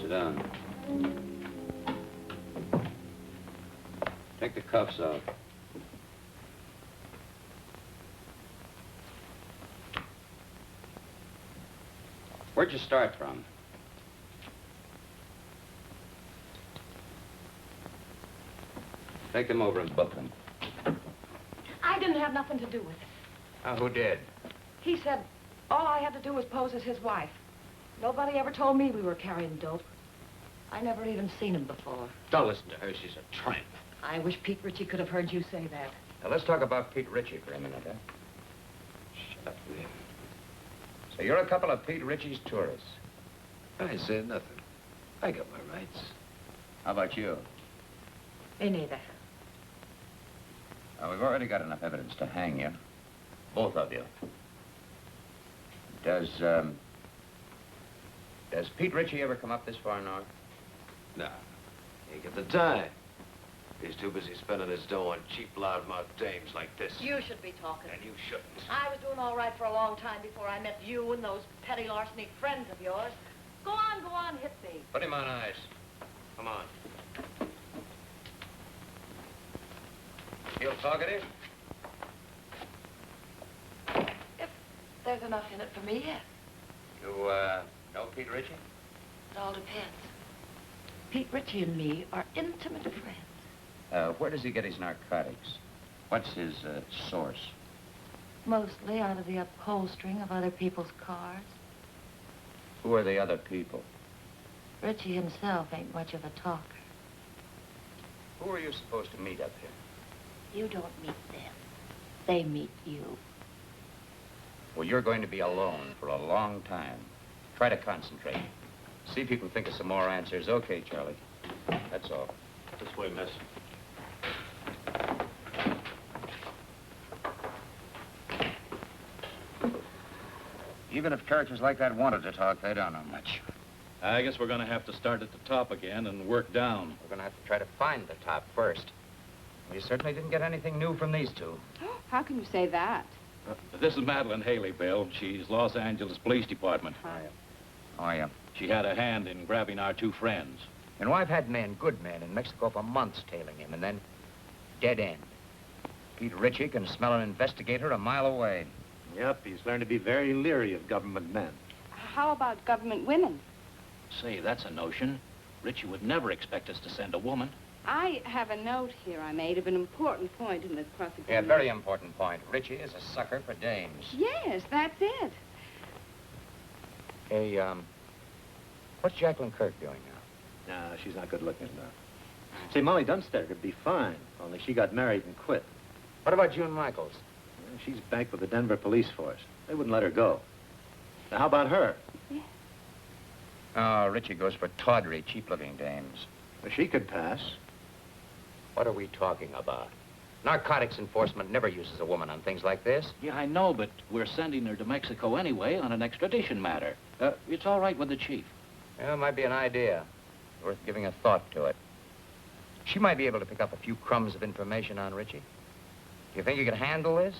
Sit down. Take the cuffs off. Where'd you start from? Take them over and book them. I didn't have nothing to do with it. Who did? He said all I had to do was pose as his wife. Nobody ever told me we were carrying dope. I never even seen him before. Don't listen to her. She's a tramp. I wish Pete Ritchie could have heard you say that. Now, let's talk about Pete Ritchie for a minute, huh? Shut up, will you? So you're a couple of Pete Ritchie's tourists. I said nothing. I got my rights. How about you? Me neither. We've already got enough evidence to hang you. Both of you. Does Pete Ritchie ever come up this far north? Nah, ain't got the time. He's too busy spending his dough on cheap, loudmouth dames like this. You should be talking. And you shouldn't. I was doing all right for a long time before I met you and those petty larceny friends of yours. Go on, hit me. Put him on ice. Come on. Feel talkative? If there's enough in it for me, yes. You, know Pete Ritchie? It all depends. Pete Ritchie and me are intimate friends. Where does he get his narcotics? What's his, source? Mostly out of the upholstering of other people's cars. Who are the other people? Ritchie himself ain't much of a talker. Who are you supposed to meet up here? You don't meet them. They meet you. Well, you're going to be alone for a long time. Try to concentrate. See if you can think of some more answers. Okay, Charlie. That's all. This way, miss. Even if characters like that wanted to talk, they don't know much. I guess we're going to have to start at the top again and work down. We're going to have to try to find the top first. We certainly didn't get anything new from these two. How can you say that? This is Madeleine Haley, Bill. She's Los Angeles Police Department. Oh, yeah. She had a hand in grabbing our two friends. You know, I've had men, good men, in Mexico for months tailing him, and then dead end. Pete Ritchie can smell an investigator a mile away. Yep, he's learned to be very leery of government men. How about government women? Say, that's a notion. Ritchie would never expect us to send a woman. I have a note here I made of an important point in the prosecution. Yeah, very important point. Ritchie is a sucker for dames. Yes, that's it. Hey, what's Jacqueline Kirk doing now? Nah, she's not good looking enough. See, Molly Dunstead would be fine, only she got married and quit. What about June Michaels? She's banked with the Denver police force. They wouldn't let her go. Now, how about her? Yeah. Oh, Ritchie goes for tawdry, cheap-looking dames. Well, she could pass. What are we talking about? Narcotics enforcement never uses a woman on things like this. Yeah, I know, but we're sending her to Mexico anyway on an extradition matter. It's all right with the chief. Yeah, it might be an idea. Worth giving a thought to it. She might be able to pick up a few crumbs of information on Ritchie. Do you think you can handle this?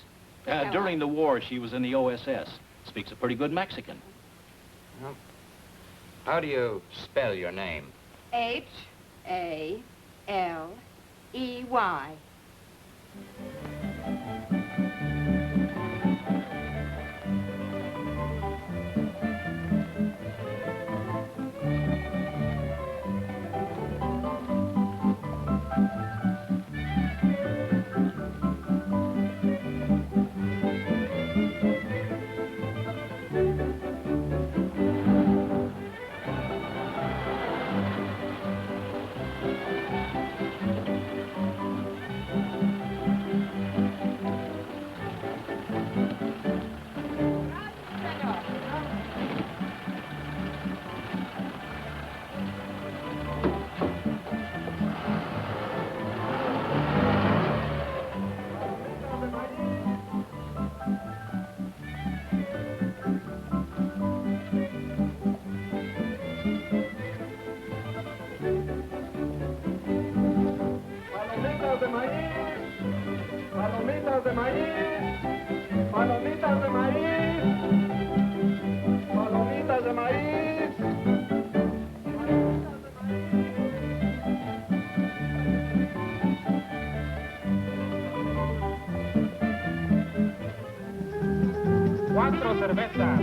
During the war, she was in the OSS. Speaks a pretty good Mexican. Well, how do you spell your name? Haley. Palomitas de maíz. Palomitas de maíz. Palomitas de maíz. 4 cervezas.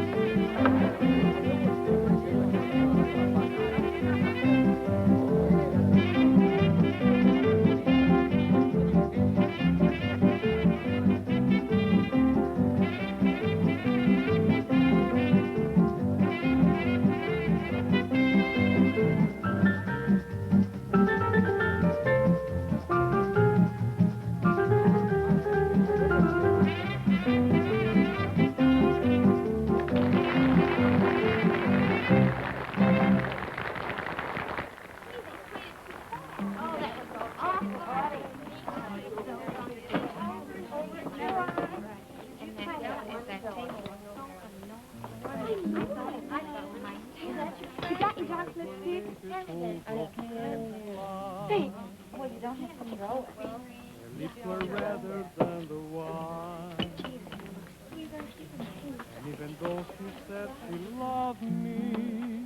You got your dark lipstick? Hey, well, you don't have to throw it. Her lips were redder than the wine. And even though she said she loved me,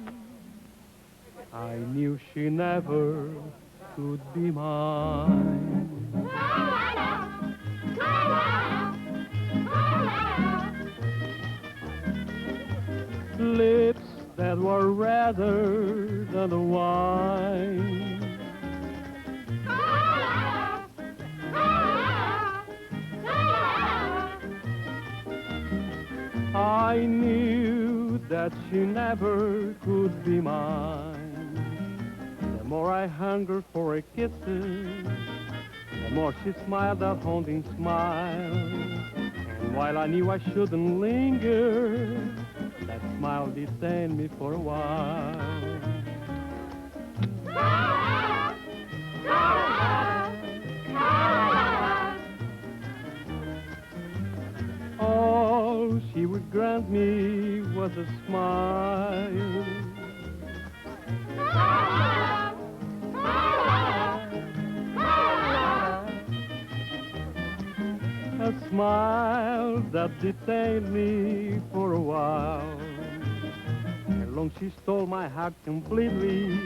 I knew she never could be mine. Lips that were redder than the wine. I knew that she never could be mine. The more I hungered for her kisses, the more she smiled that haunting smile. And while I knew I shouldn't linger, that smile detained me for a while. All she would grant me was a smile. A smile that detained me for a while. And long she stole my heart completely,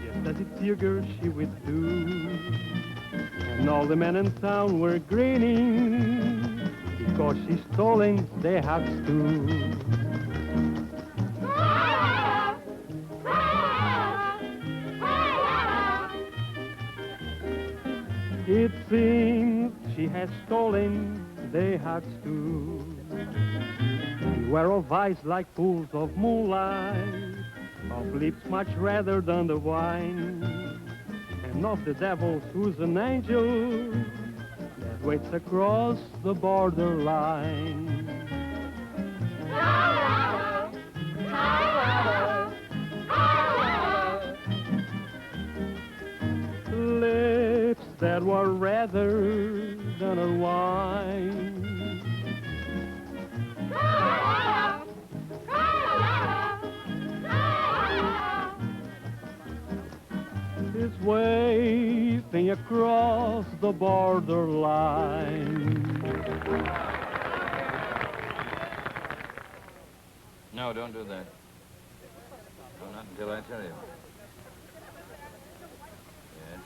just as it figured she would do. And all the men in town were grinning, because she's stolen their hearts too. It seems she has stolen their hearts too. Beware of eyes like pools of moonlight, of lips much redder than the wine, and of the devils who's an angel that waits across the borderline. Lips that were redder than a wine. Is waving across the borderline. No, don't do that. No, not until I tell you. Yes.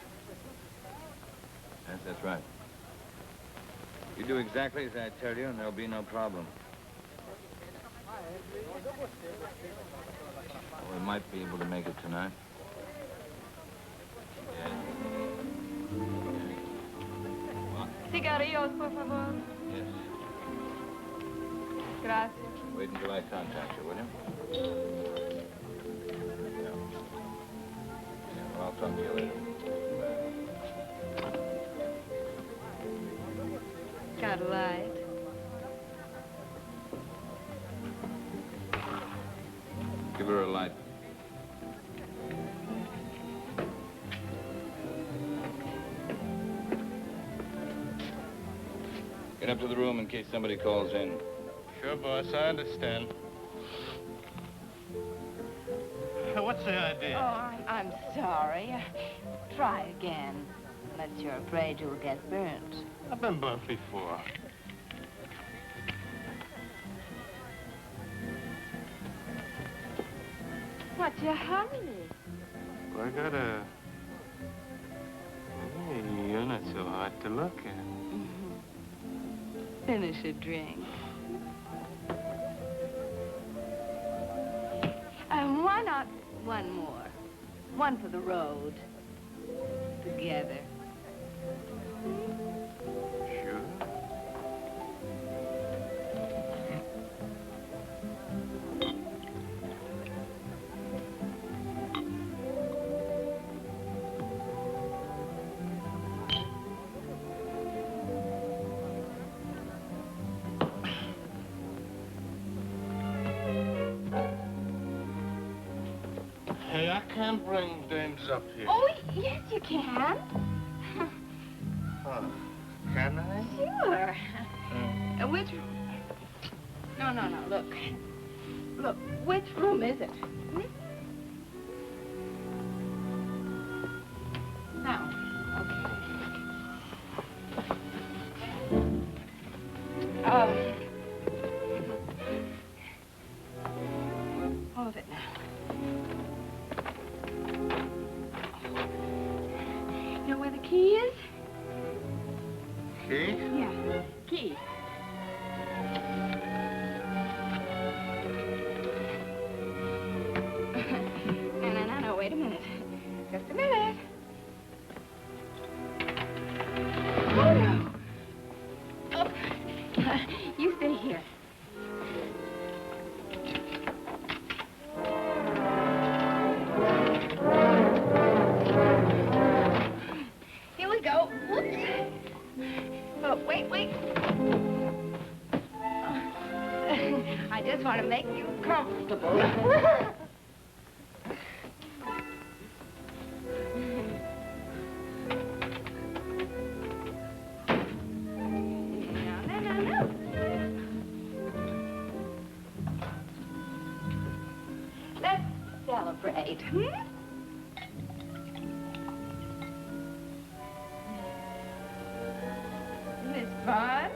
Yes, that's right. You do exactly as I tell you, and there'll be no problem. We might be able to make it tonight. Yes. What? Cigarillos, por favor. Yes. Gracias. Wait until I contact you, will you? Yeah. Well, I'll talk to you later. Got a light? Give her a light. Get up to the room in case somebody calls in. Sure, boss, I understand. What's the idea? Oh, I'm sorry. Try again. Unless you're afraid you'll get burnt. I've been burnt before. What's your hurry? Well, I gotta... Hey, you're not so hard to look at. Finish a drink. Why not one more? One for the road. Together. Sure. Hey, I can't bring dames up here. Oh, yes, you can. Oh, can I? Sure. Which... No, look. Look, which room is it? Now, okay. All of it now. You know where the key is? Key? Yeah, key. No, wait a minute. Just a minute. Oh, no. Oh. You stay here. Here we go. Whoops. Oh, wait. I just want to make you comfortable. No. Let's celebrate, Isn't this fun?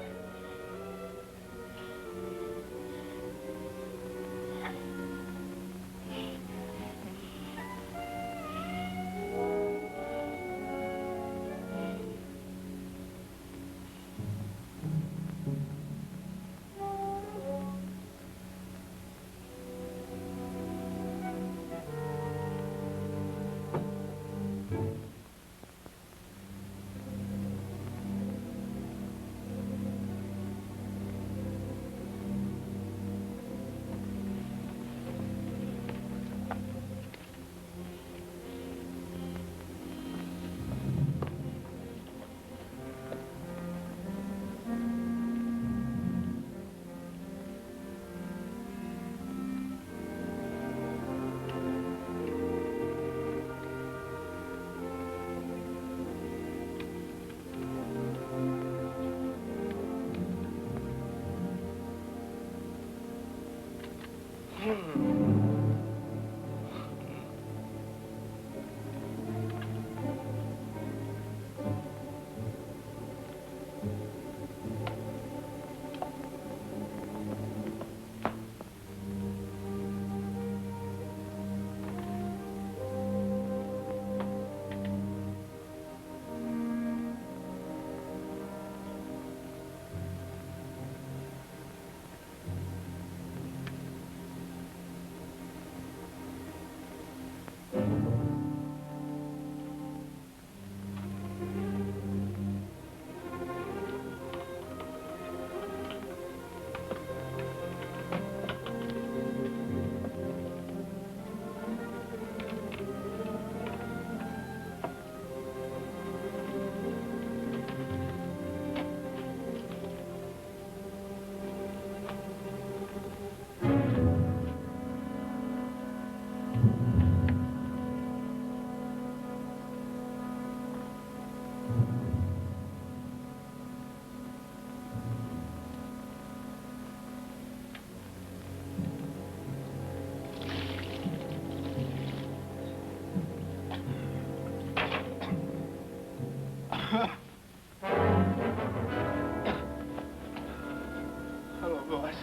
Hello, boys.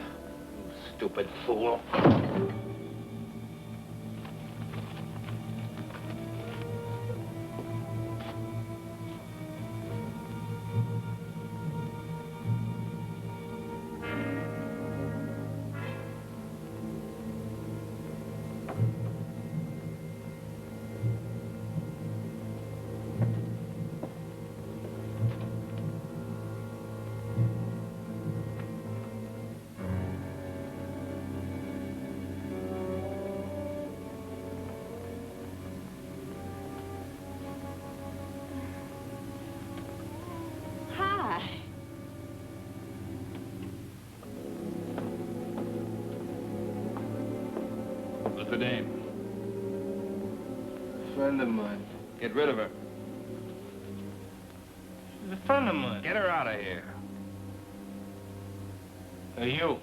Stupid fool. the dame? A friend of mine. Get rid of her. She's a friend of mine. Get her out of here. Hey, you.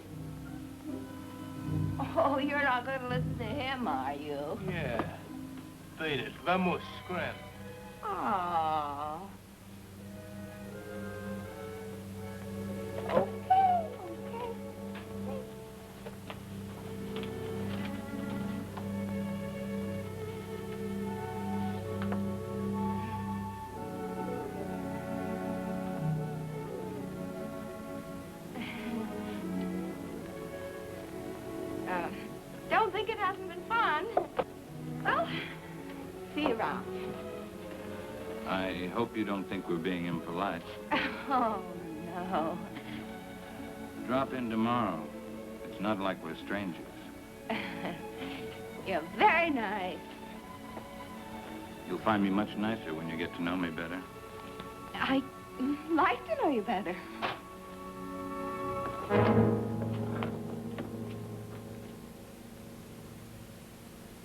Oh, you're not going to listen to him, are you? Yeah. Beat it. Vamos, scram. Oh. Okay. Don't think it hasn't been fun. Well, see you around. I hope you don't think we're being impolite. Oh, no. Drop in tomorrow. It's not like we're strangers. You're very nice. You'll find me much nicer when you get to know me better. I'd like to know you better.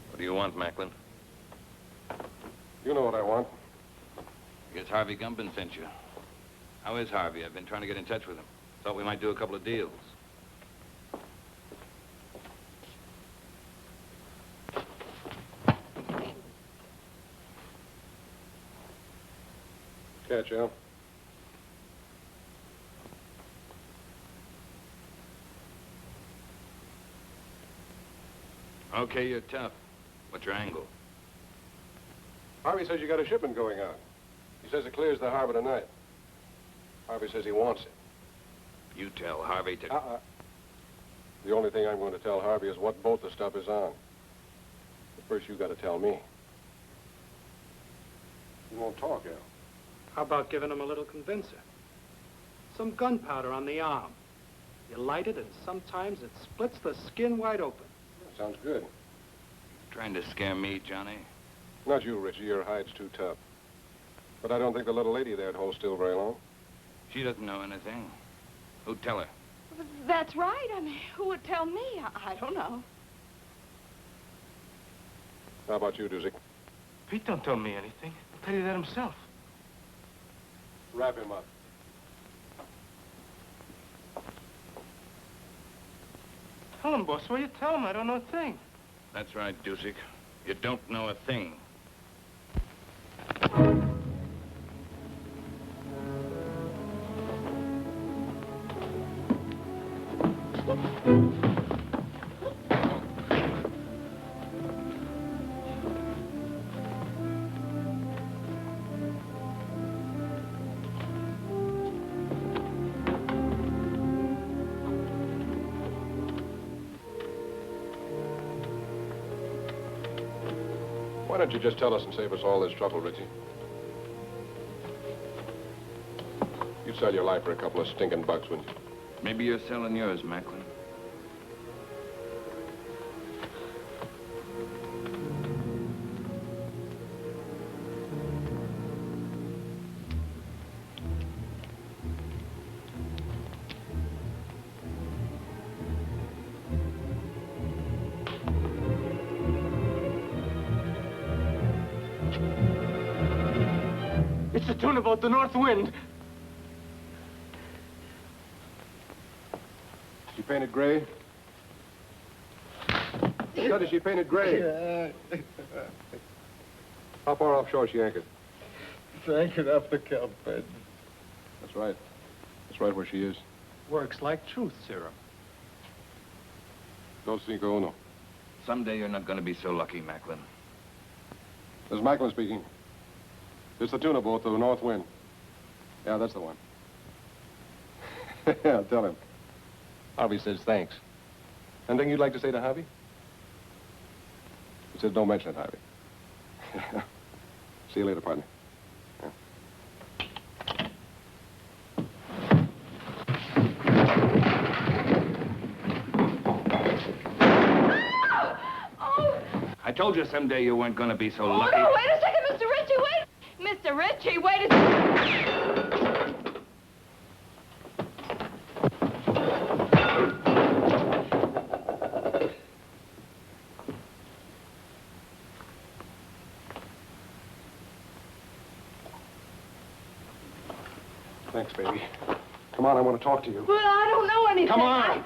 What do you want, Macklin? You know what I want. I guess Harvey Gumpin sent you. How is Harvey? I've been trying to get in touch with him. Thought we might do a couple of deals. Catch, Al. Okay, you're tough. What's your angle? Harvey says you got a shipment going out. He says it clears the harbor tonight. Harvey says he wants it. You tell Harvey to... The only thing I'm going to tell Harvey is what boat the stuff is on. But first, you got to tell me. You won't talk, Al. How about giving him a little convincer? Some gunpowder on the arm. You light it, and sometimes it splits the skin wide open. Sounds good. Trying to scare me, Johnny? Not you, Ritchie. Your hide's too tough. But I don't think the little lady there'd hold still very long. She doesn't know anything. Who'd tell her? That's right. I mean, who would tell me? I don't know. How about you, Doozy? Pete don't tell me anything. He'll tell you that himself. Wrap him up. Tell him, boss. What you tell him? I don't know a thing. That's right, Dusick. You don't know a thing. Why don't you just tell us and save us all this trouble, Ritchie? You'd sell your life for a couple of stinking bucks, wouldn't you? Maybe you're selling yours, Macklin. It's the tuna boat, the North Wind. She painted gray? Said she painted gray. How far offshore she anchored? It's anchored off the kelp bed. That's right. That's right where she is. Works like truth serum. Dos cinco uno. Someday you're not going to be so lucky, Macklin. This is Macklin speaking. It's the tuna boat, the North Wind. Yeah, that's the one. Yeah, tell him. Harvey says thanks. Anything you'd like to say to Harvey? He says don't mention it, Harvey. See you later, partner. Yeah. I told you someday you weren't going to be so Oh, lucky. no, wait a second, Mr. Ritchie, wait. Mr. Ritchie, wait a second. Thanks, baby. Come on, I want to talk to you. Well, I don't know anything. Come on.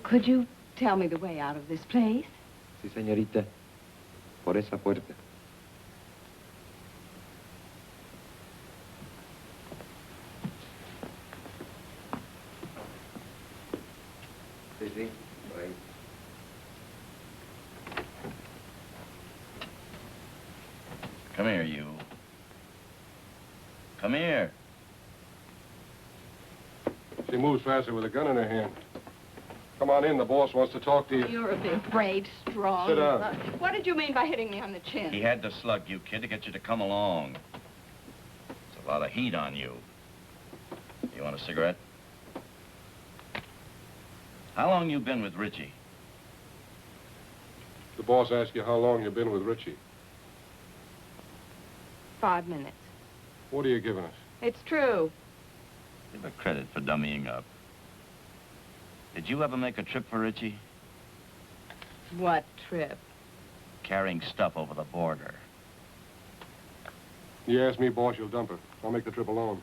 Could you tell me the way out of this place? Sí, señorita. Por esa puerta. Sí, sí, por ahí. Come here, you. Come here. She moves faster with a gun in her hand. Come on in, the boss wants to talk to you. You're a big, brave, strong... Sit down. What did you mean by hitting me on the chin? He had to slug you, kid, to get you to come along. There's a lot of heat on you. You want a cigarette? How long you been with Ritchie? The boss asked you how long you've been with Ritchie. 5 minutes. What are you giving us? It's true. Give her credit for dummying up. Did you ever make a trip for Ritchie? What trip? Carrying stuff over the border. You ask me, boss, you'll dump her. I'll make the trip alone.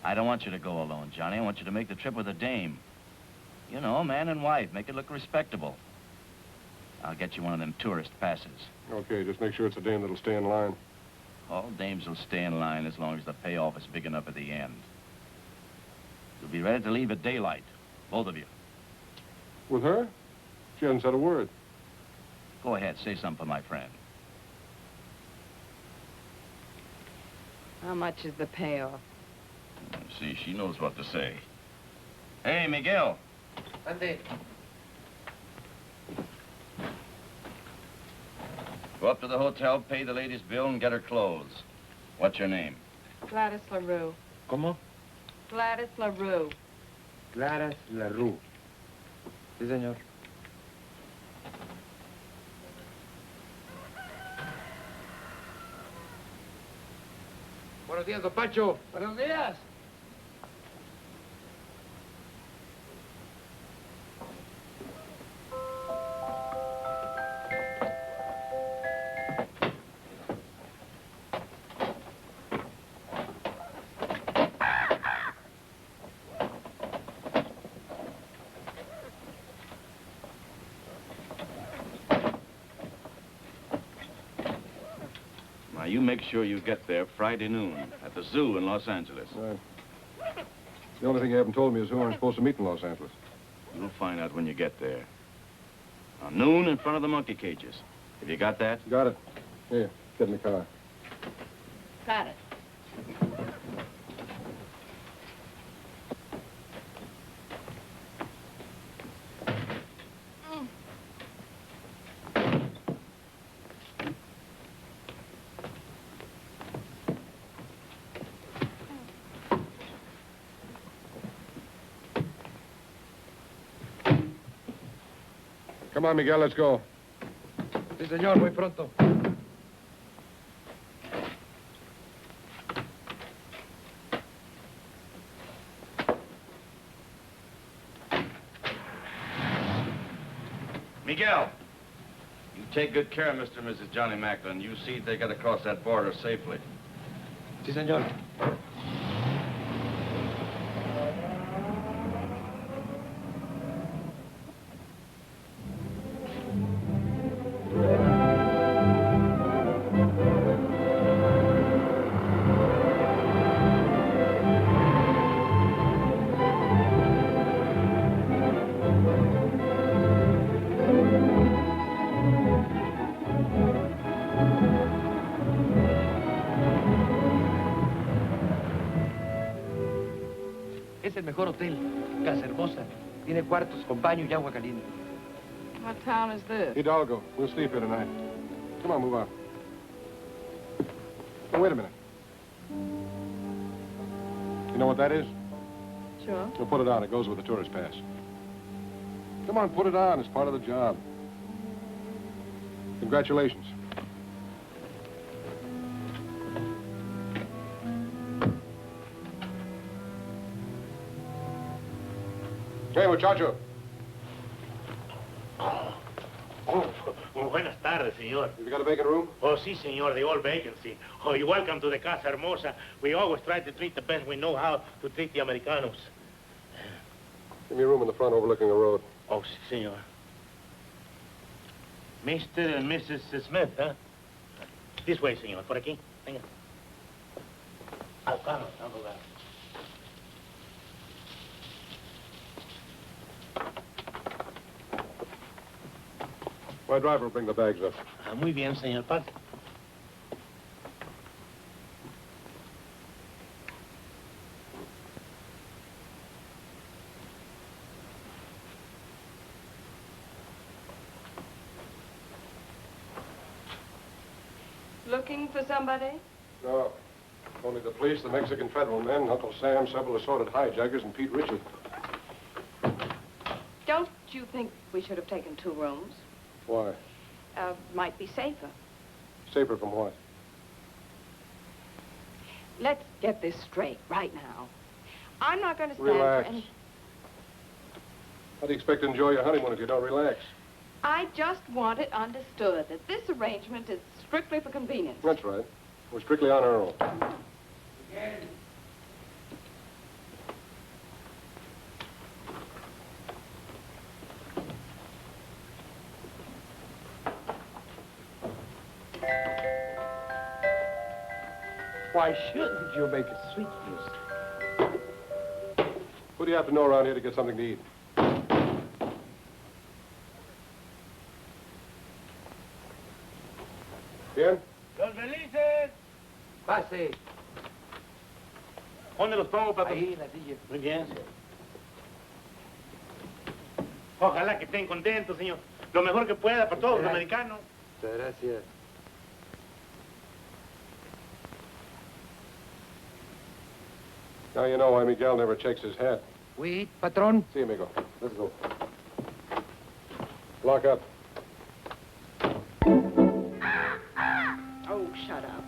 I don't want you to go alone, Johnny. I want you to make the trip with a dame. You know, man and wife. Make it look respectable. I'll get you one of them tourist passes. Okay, just make sure it's a dame that'll stay in line. All dames will stay in line as long as the payoff is big enough at the end. You'll be ready to leave at daylight, both of you. With her? She hasn't said a word. Go ahead, say something for my friend. How much is the payoff? See, she knows what to say. Hey, Miguel. Ande. Go up to the hotel, pay the lady's bill, and get her clothes. What's your name? Gladys LaRue. ¿Cómo? Gladys LaRue. Gladys LaRue. Sí, señor. Buenos días, don Pancho. Buenos días. Now, you make sure you get there Friday noon at the zoo in Los Angeles. Right. The only thing you haven't told me is who I'm supposed to meet in Los Angeles. You'll find out when you get there. Now, noon in front of the monkey cages. Have you got that? Got it. Here, get in the car. Got it. Come on, Miguel, let's go. Sí, señor, muy pronto. Miguel, you take good care of Mr. and Mrs. Johnny Macklin. You see they get across that border safely. Sí, señor. Es el mejor hotel. Casa hermosa. Tiene cuartos con baño y agua caliente. What town is this? Hidalgo. We'll sleep here tonight. Come on, move on. Oh, wait a minute. You know what that is? Sure. We'll put it on. It goes with the tourist pass. Come on, put it on. It's part of the job. Congratulations. Hey, muchacho. Buenas tardes, señor. You got a vacant room? Oh, sí, señor, the old vacancy. Oh, you're welcome to the Casa Hermosa. We always try to treat the best we know how to treat the Americanos. Give me a room in the front overlooking the road. Oh, sí, señor. Mr. and Mrs. Smith, huh? This way, señor. Por aquí. Venga. Vamos. My driver will bring the bags up. Muy bien, señor. Pase. Looking for somebody? No. Only the police, the Mexican federal men, Uncle Sam, several assorted hijackers, and Pete Ritchie. Don't you think we should have taken 2 rooms? Why? Might be safer. Safer from what? Let's get this straight right now. I'm not going to stand Relax. for any... How do you expect to enjoy your honeymoon if you don't relax? I just want it understood that this arrangement is strictly for convenience. That's right. We're strictly on our own. Why shouldn't you make a sweet music? Who do you have to know around here to get something to eat? Bien? Los felices. Pase. ¿Dónde los pongo, papá? Ahí en la silla. Muy bien. Ojalá que estén contentos, señor. Lo mejor que pueda para todos los americanos. Muchas gracias. Now you know why Miguel never checks his hat. We eat, patron. See, amigo. Let's go. Lock up. Oh, shut up.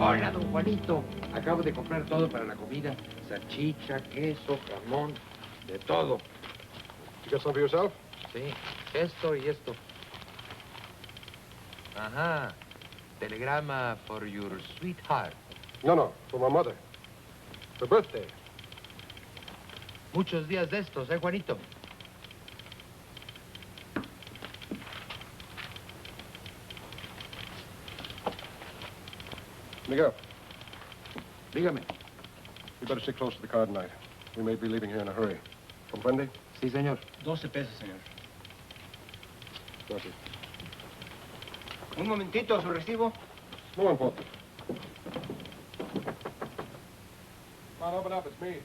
Hola, don Juanito. Acabo de comprar todo para la comida. Salchicha, queso, jamón, de todo. You got some for yourself? Sí, esto y esto. Ajá. Telegrama for your sweetheart. No, for my mother. Her birthday. Muchos días de estos, Juanito? Miguel, Dígame. we better stick close to the car tonight. We may be leaving here in a hurry. ¿Comprende? Sí, señor. 12 pesos, señor. Gracias. Un momentito, su recibo. No importa. Come on, open up. It's me.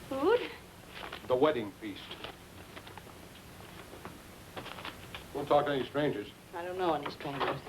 Food? The wedding feast. Won't talk to any strangers. I don't know any strangers.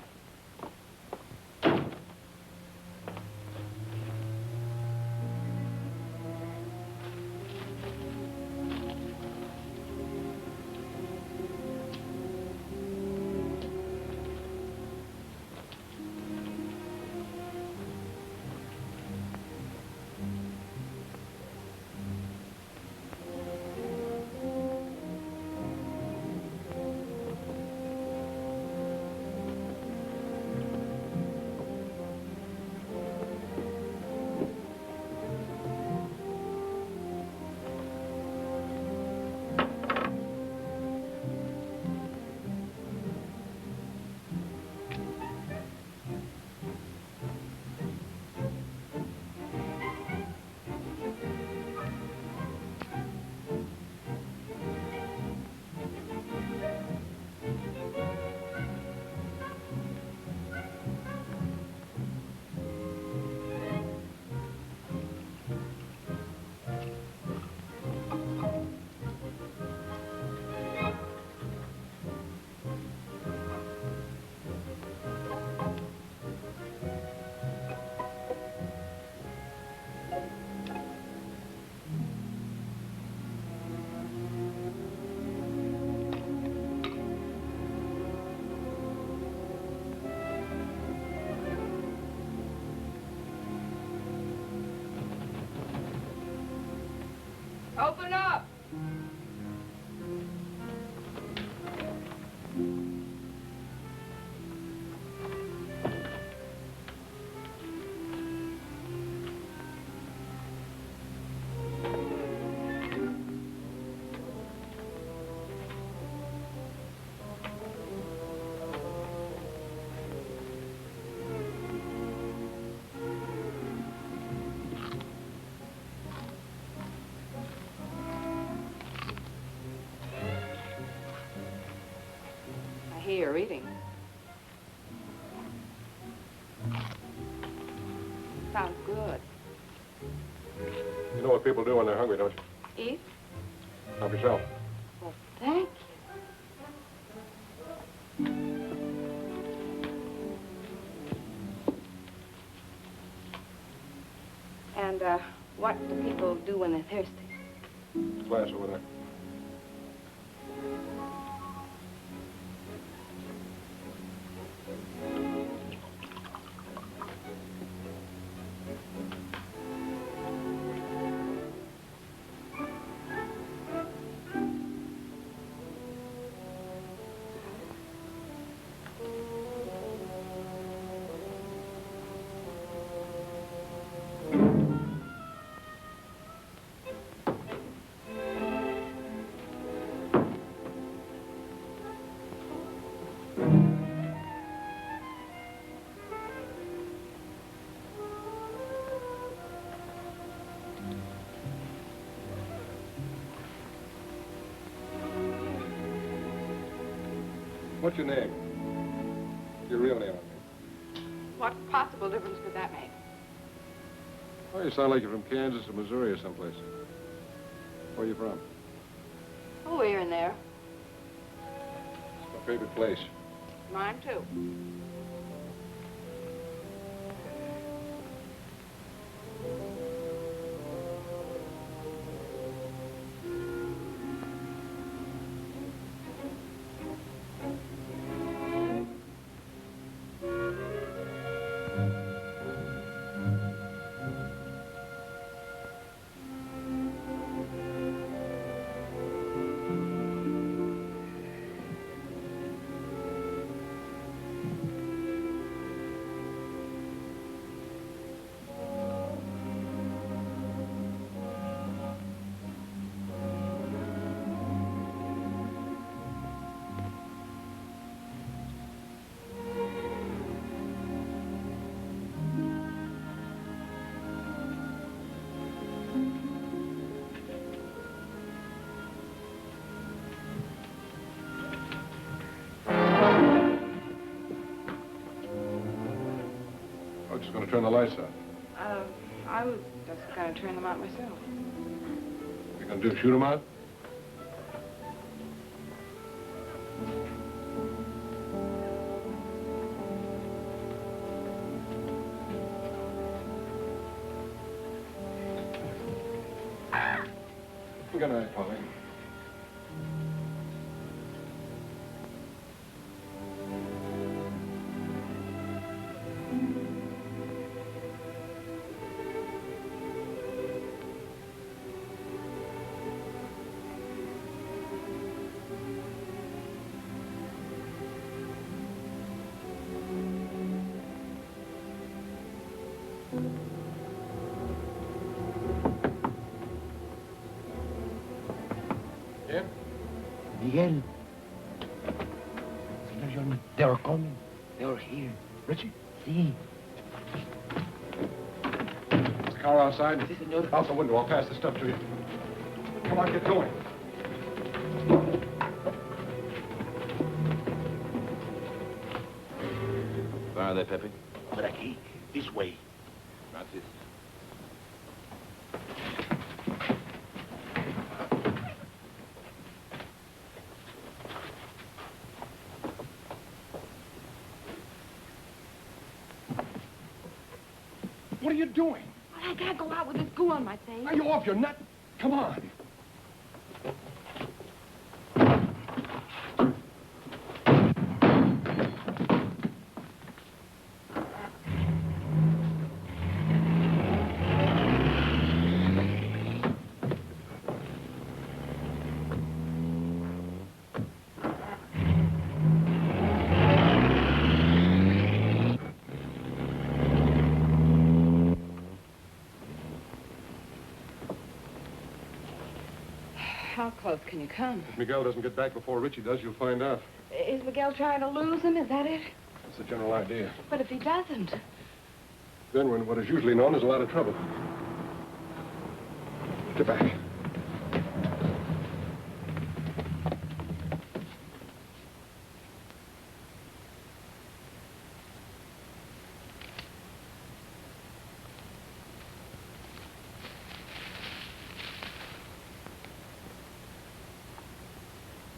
Open up! I hear you're eating. Sounds good. You know what people do when they're hungry, don't you? Eat? Help yourself. Well, thank you. And, what do people do when they're thirsty? Glass over there. What's your name? Your real name, I mean. What possible difference could that make? Oh, you sound like you're from Kansas or Missouri or someplace. Where are you from? Oh, here and there. It's my favorite place. Mine, too. I'm just going to turn the lights out. I was just going to turn them out myself. What are you going to do, shoot them out? Good night, Polly. Yeah? Miguel. Senor Jordan, they are coming. They are here. Ritchie? See. Is the car outside? Si, senor. Out the window. I'll pass the stuff to you. Come on, get going. Where are they, Pepe? Over aquí. This way. Gracias. What are you doing? I can't go out with this goo on my face. Are you off your nut? Come on. How close can you come? If Miguel doesn't get back before Ritchie does, you'll find out. Is Miguel trying to lose him? Is that it? That's the general idea. But if he doesn't? Then we're in what is usually known as a lot of trouble. Get back.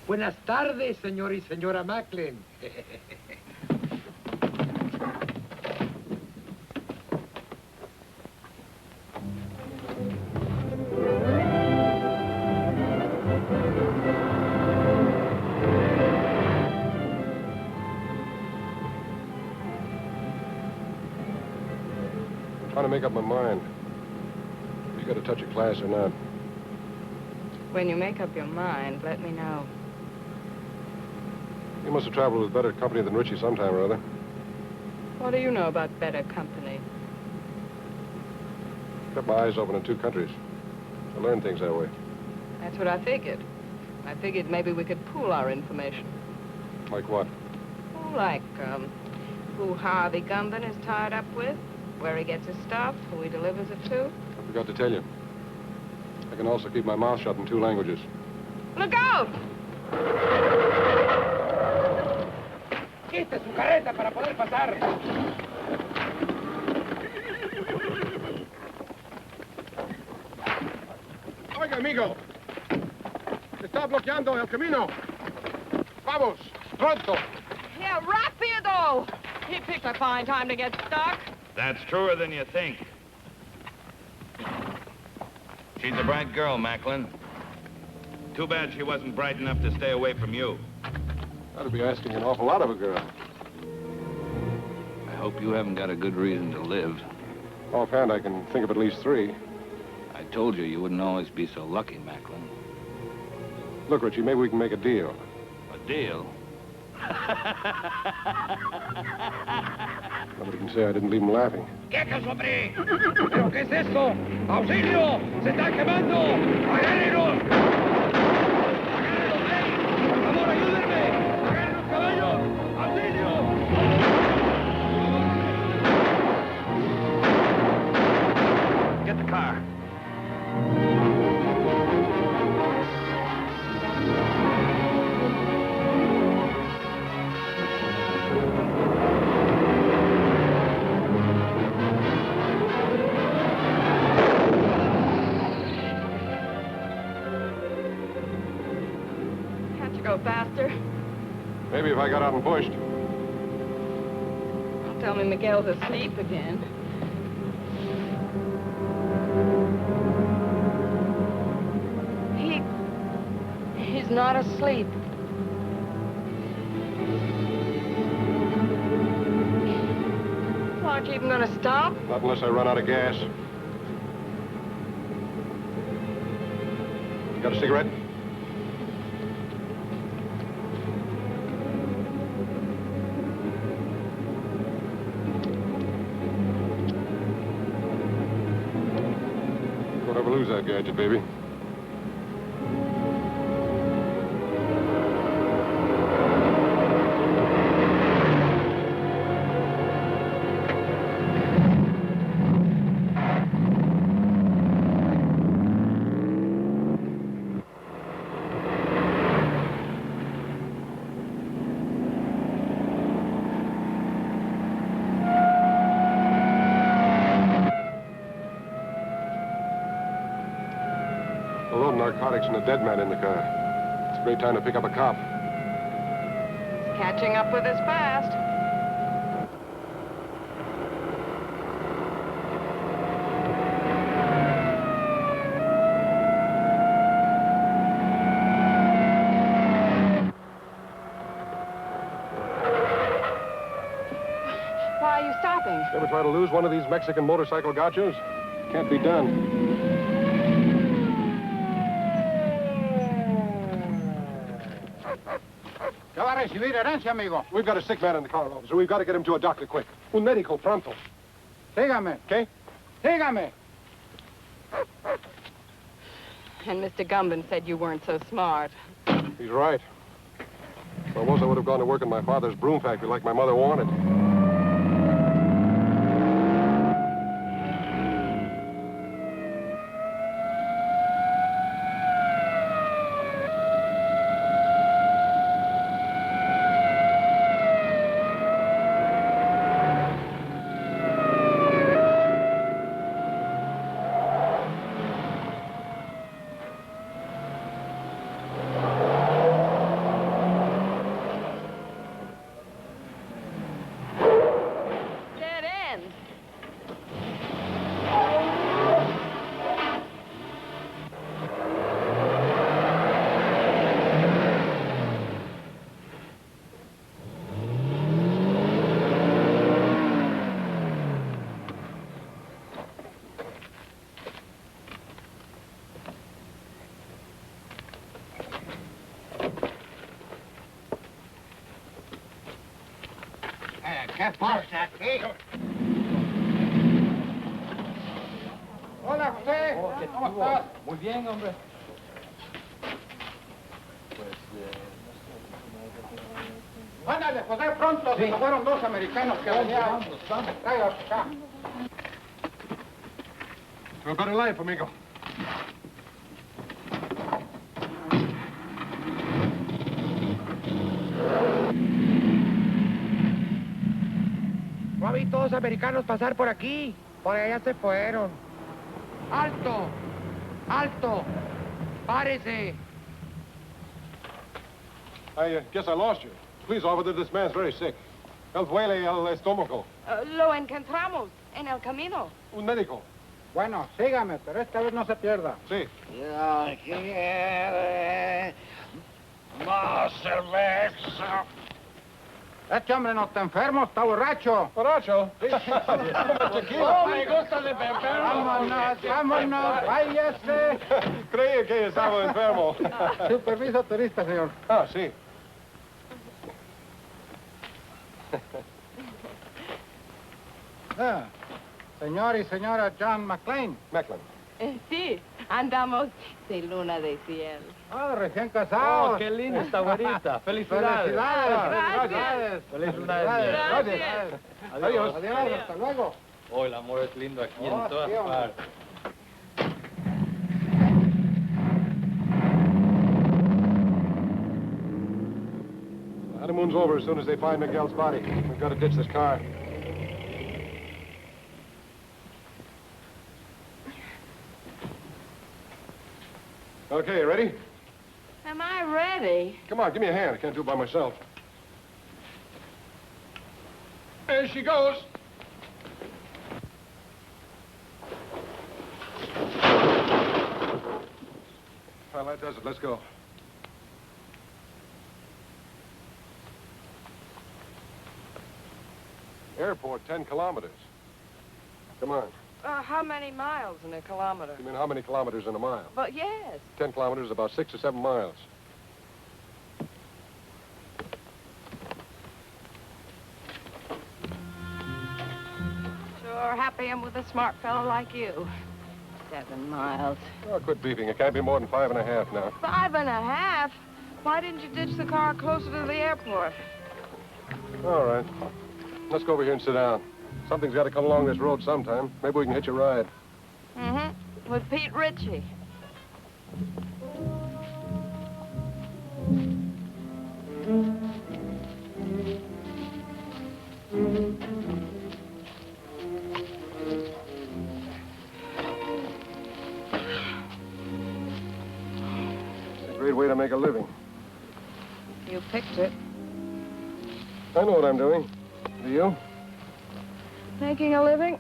Buenas tardes, señor y señora Macklin. I'm trying to make up my mind. You got a touch of class or not? When you make up your mind, let me know. You must have traveled with better company than Ritchie sometime or other. What do you know about better company? Kept my eyes open in two countries. I learned things that way. That's what I figured. I figured maybe we could pool our information. Like what? Oh, like, who Harvey Gundon is tied up with, where he gets his stuff, who he delivers it to. I forgot to tell you. I can also keep my mouth shut in 2 languages. Look out! Quite su carreta para poder pasar. Oiga, amigo. bloqueando el camino. Vamos, pronto. Yeah, rapido! He picked a fine time to get stuck. That's truer than you think. She's a bright girl, Macklin. Too bad she wasn't bright enough to stay away from you. That'd be asking an awful lot of a girl. I hope you haven't got a good reason to live. Offhand, I can think of at least 3. I told you you wouldn't always be so lucky, Macklin. Look, Ritchie, maybe we can make a deal. A deal? Nobody can say I didn't leave him laughing. ¡Quietos, hombre! ¿Pero qué es esto? ¡Auxilio! ¡Se están quemando! ¡Agárrenos! ¡Agárrenos, Por favor, ayúdenme! ¡Agarren los caballos! ¡Auxilio! Get the car. Can't you go faster? Maybe if I got out and pushed. Don't tell me Miguel's asleep again. He's not asleep. Aren't you even gonna stop? Not unless I run out of gas. You got a cigarette? Don't ever lose that gadget, baby. Narcotics and a dead man in the car. It's a great time to pick up a cop. He's catching up with us fast. Why are you stopping? Ever try to lose one of these Mexican motorcycle gauchos? Can't be done. ¿Qué va a recibir herencia, amigo? We've got a sick man in the car, officer. We've got to get him to a doctor quick. Un médico pronto. Sígame. ¿Qué? Sígame. And Mr. Gumban said you weren't so smart. He's right. If I was, I would have gone to work in my father's broom factory like my mother wanted. ¿Qué pasa aquí? Hola, José. ¿Cómo estás? Muy bien, hombre. Ándale, José, pronto. Sí. Se fueron 2 americanos que venían. Tráigalos acá. To a better life, amigo. No vi todos americanos pasar por aquí. Por allá se fueron. ¡Alto! ¡Alto! ¡Párese! I guess I lost you. Please, officer, this man's very sick. Él duele el estómago. Lo encontramos en el camino. Un médico. Bueno, sígame, pero esta vez no se pierda. Sí. Ya quiere más cerveza. Este hombre no está enfermo, está borracho. ¿Borracho? Sí. ¡Oh, me gusta de beber! Vámonos, vámonos, váyase. Creí que estaba enfermo. Su permiso turista, señor. Ah, sí. Ah, señor y señora John McLean. Macklin. Sí, andamos de luna de cielo. Ah, recién casados. Oh, qué linda esta güerita. Felicidades. Felicidades. Felicidades. Gracias. Adiós. Adiós, hasta luego. Oh, el amor es lindo aquí Oh, en todas sí, hombre. partes. The honeymoon's over as soon as they find Miguel's body. We've got to ditch this car. Okay, ready? Am I ready? Come on, give me a hand. I can't do it by myself. There she goes. Well, that does it. Let's go. Airport, 10 kilometers. Come on. How many miles in a kilometer? You mean how many kilometers in a mile? But yes. 10 kilometers is about 6 or 7 miles. Sure happy I'm with a smart fellow like you. 7 miles. Oh, quit beefing. It can't be more than 5.5 now. 5.5? Why didn't you ditch the car closer to the airport? All right. Let's go over here and sit down. Something's got to come along this road sometime. Maybe we can hitch a ride. Mm-hmm. With Pete Ritchie. It's a great way to make a living. You picked it. I know what I'm doing. Do you? Making a living?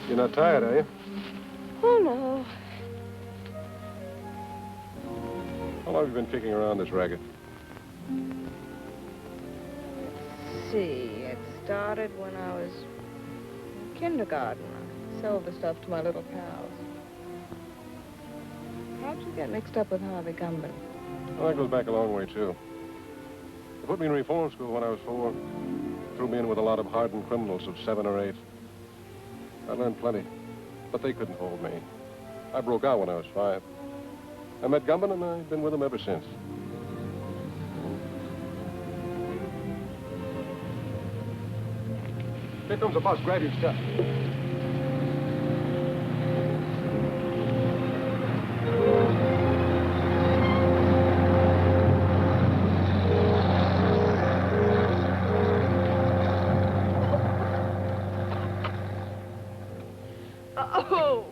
You're not tired, are you? Oh, no. How long have you been kicking around this racket? Let's see. It started when I was in kindergarten. I sold the stuff to my little pals. How'd you get mixed up with Harvey Gumban? Well, that goes back a long way, too. They put me in reform school when I was 4. Threw me in with a lot of hardened criminals of 7 or 8. I learned plenty, but they couldn't hold me. I broke out when I was 5. I met Gumban, and I've been with him ever since. Here comes a bus. Grab your stuff. Oh,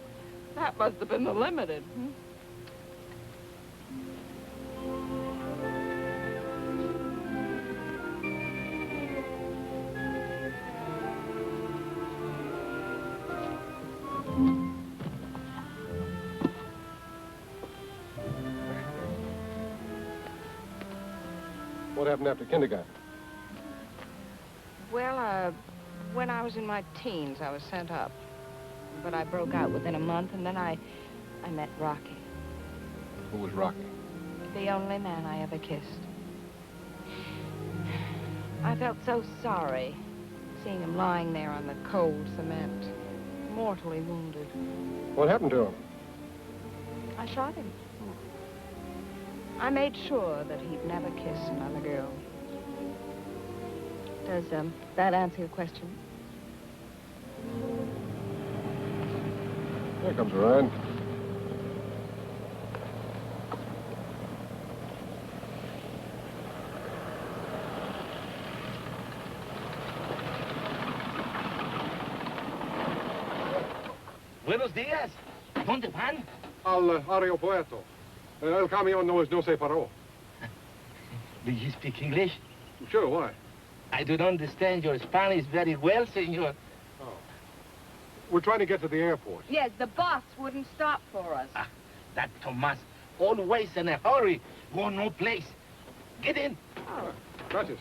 that must have been the limited. What happened after kindergarten? Well, when I was in my teens, I was sent up. But I broke out within a month, and then I met Rocky. Who was Rocky? The only man I ever kissed. I felt so sorry seeing him lying there on the cold cement, mortally wounded. What happened to him? I shot him. I made sure that he'd never kiss another girl. Does that answer your question? Here comes a ride. Buenos días. ¿Dónde van? Al aeropuerto. El camión no se paró. Do you speak English? Sure, why? I don't understand your Spanish very well, senor. Oh. We're trying to get to the airport. Yes, the bus wouldn't stop for us. Ah, that Tomas, always in a hurry. Go no place. Get in. Oh. Gracias.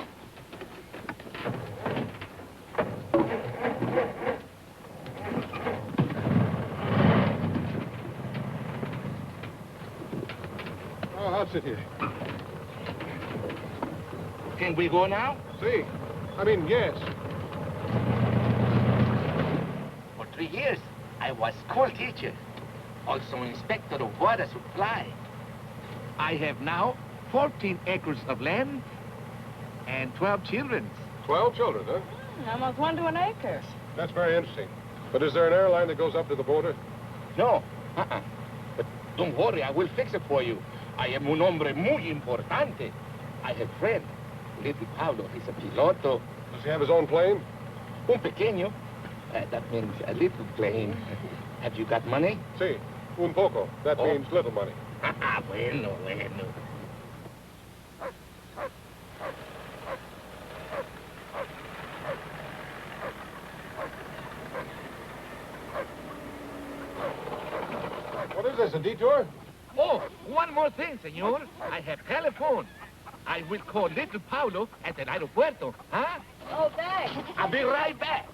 Oh, I'll sit here. Can we go now? See. I mean, yes. For 3 years, I was school teacher, also inspector of water supply. I have now 14 acres of land and 12 children. 12 children, huh? Almost 1 to an acre. That's very interesting. But is there an airline that goes up to the border? No. But don't worry, I will fix it for you. I am un hombre muy importante. I have friend, little Pablo. He's a piloto. Does he have his own plane? Un pequeño. That means a little plane. Have you got money? Sí, un poco. That means little money. Bueno, bueno. What is this, a detour? Oh, one more thing, senor. I have telephone. I will call little Paulo at the aeropuerto, huh? Oh, thanks. I'll be right back.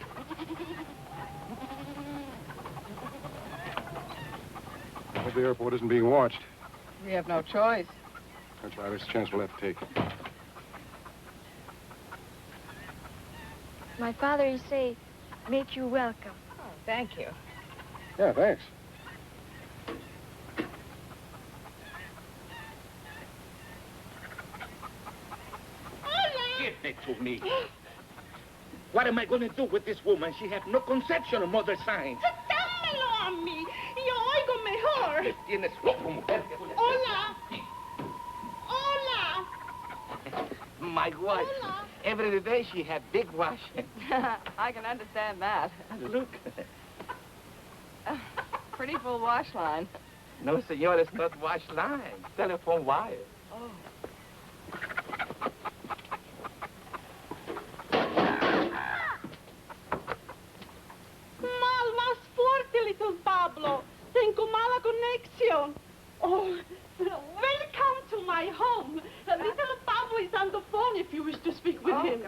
I hope the airport isn't being watched. We have no choice. That's right, it's a chance we'll have to take. My father, he say, make you welcome. Oh, thank you. Yeah, thanks. Give it to me. What am I going to do with this woman? She has no conception of mother signs. ¡Dámelo a mí! Yo oigo mejor. Me tienes loco, mujer. Hola. Hola. My wife. Hola. Every day she had big wash. I can understand that. Look. Pretty full wash line. No, senor, it's not wash line. Telephone wire. Oh. Más fuerte, little Pablo. Tengo mala conexión. Oh, welcome to my home. Little Pablo is on the phone if you wish to speak with him.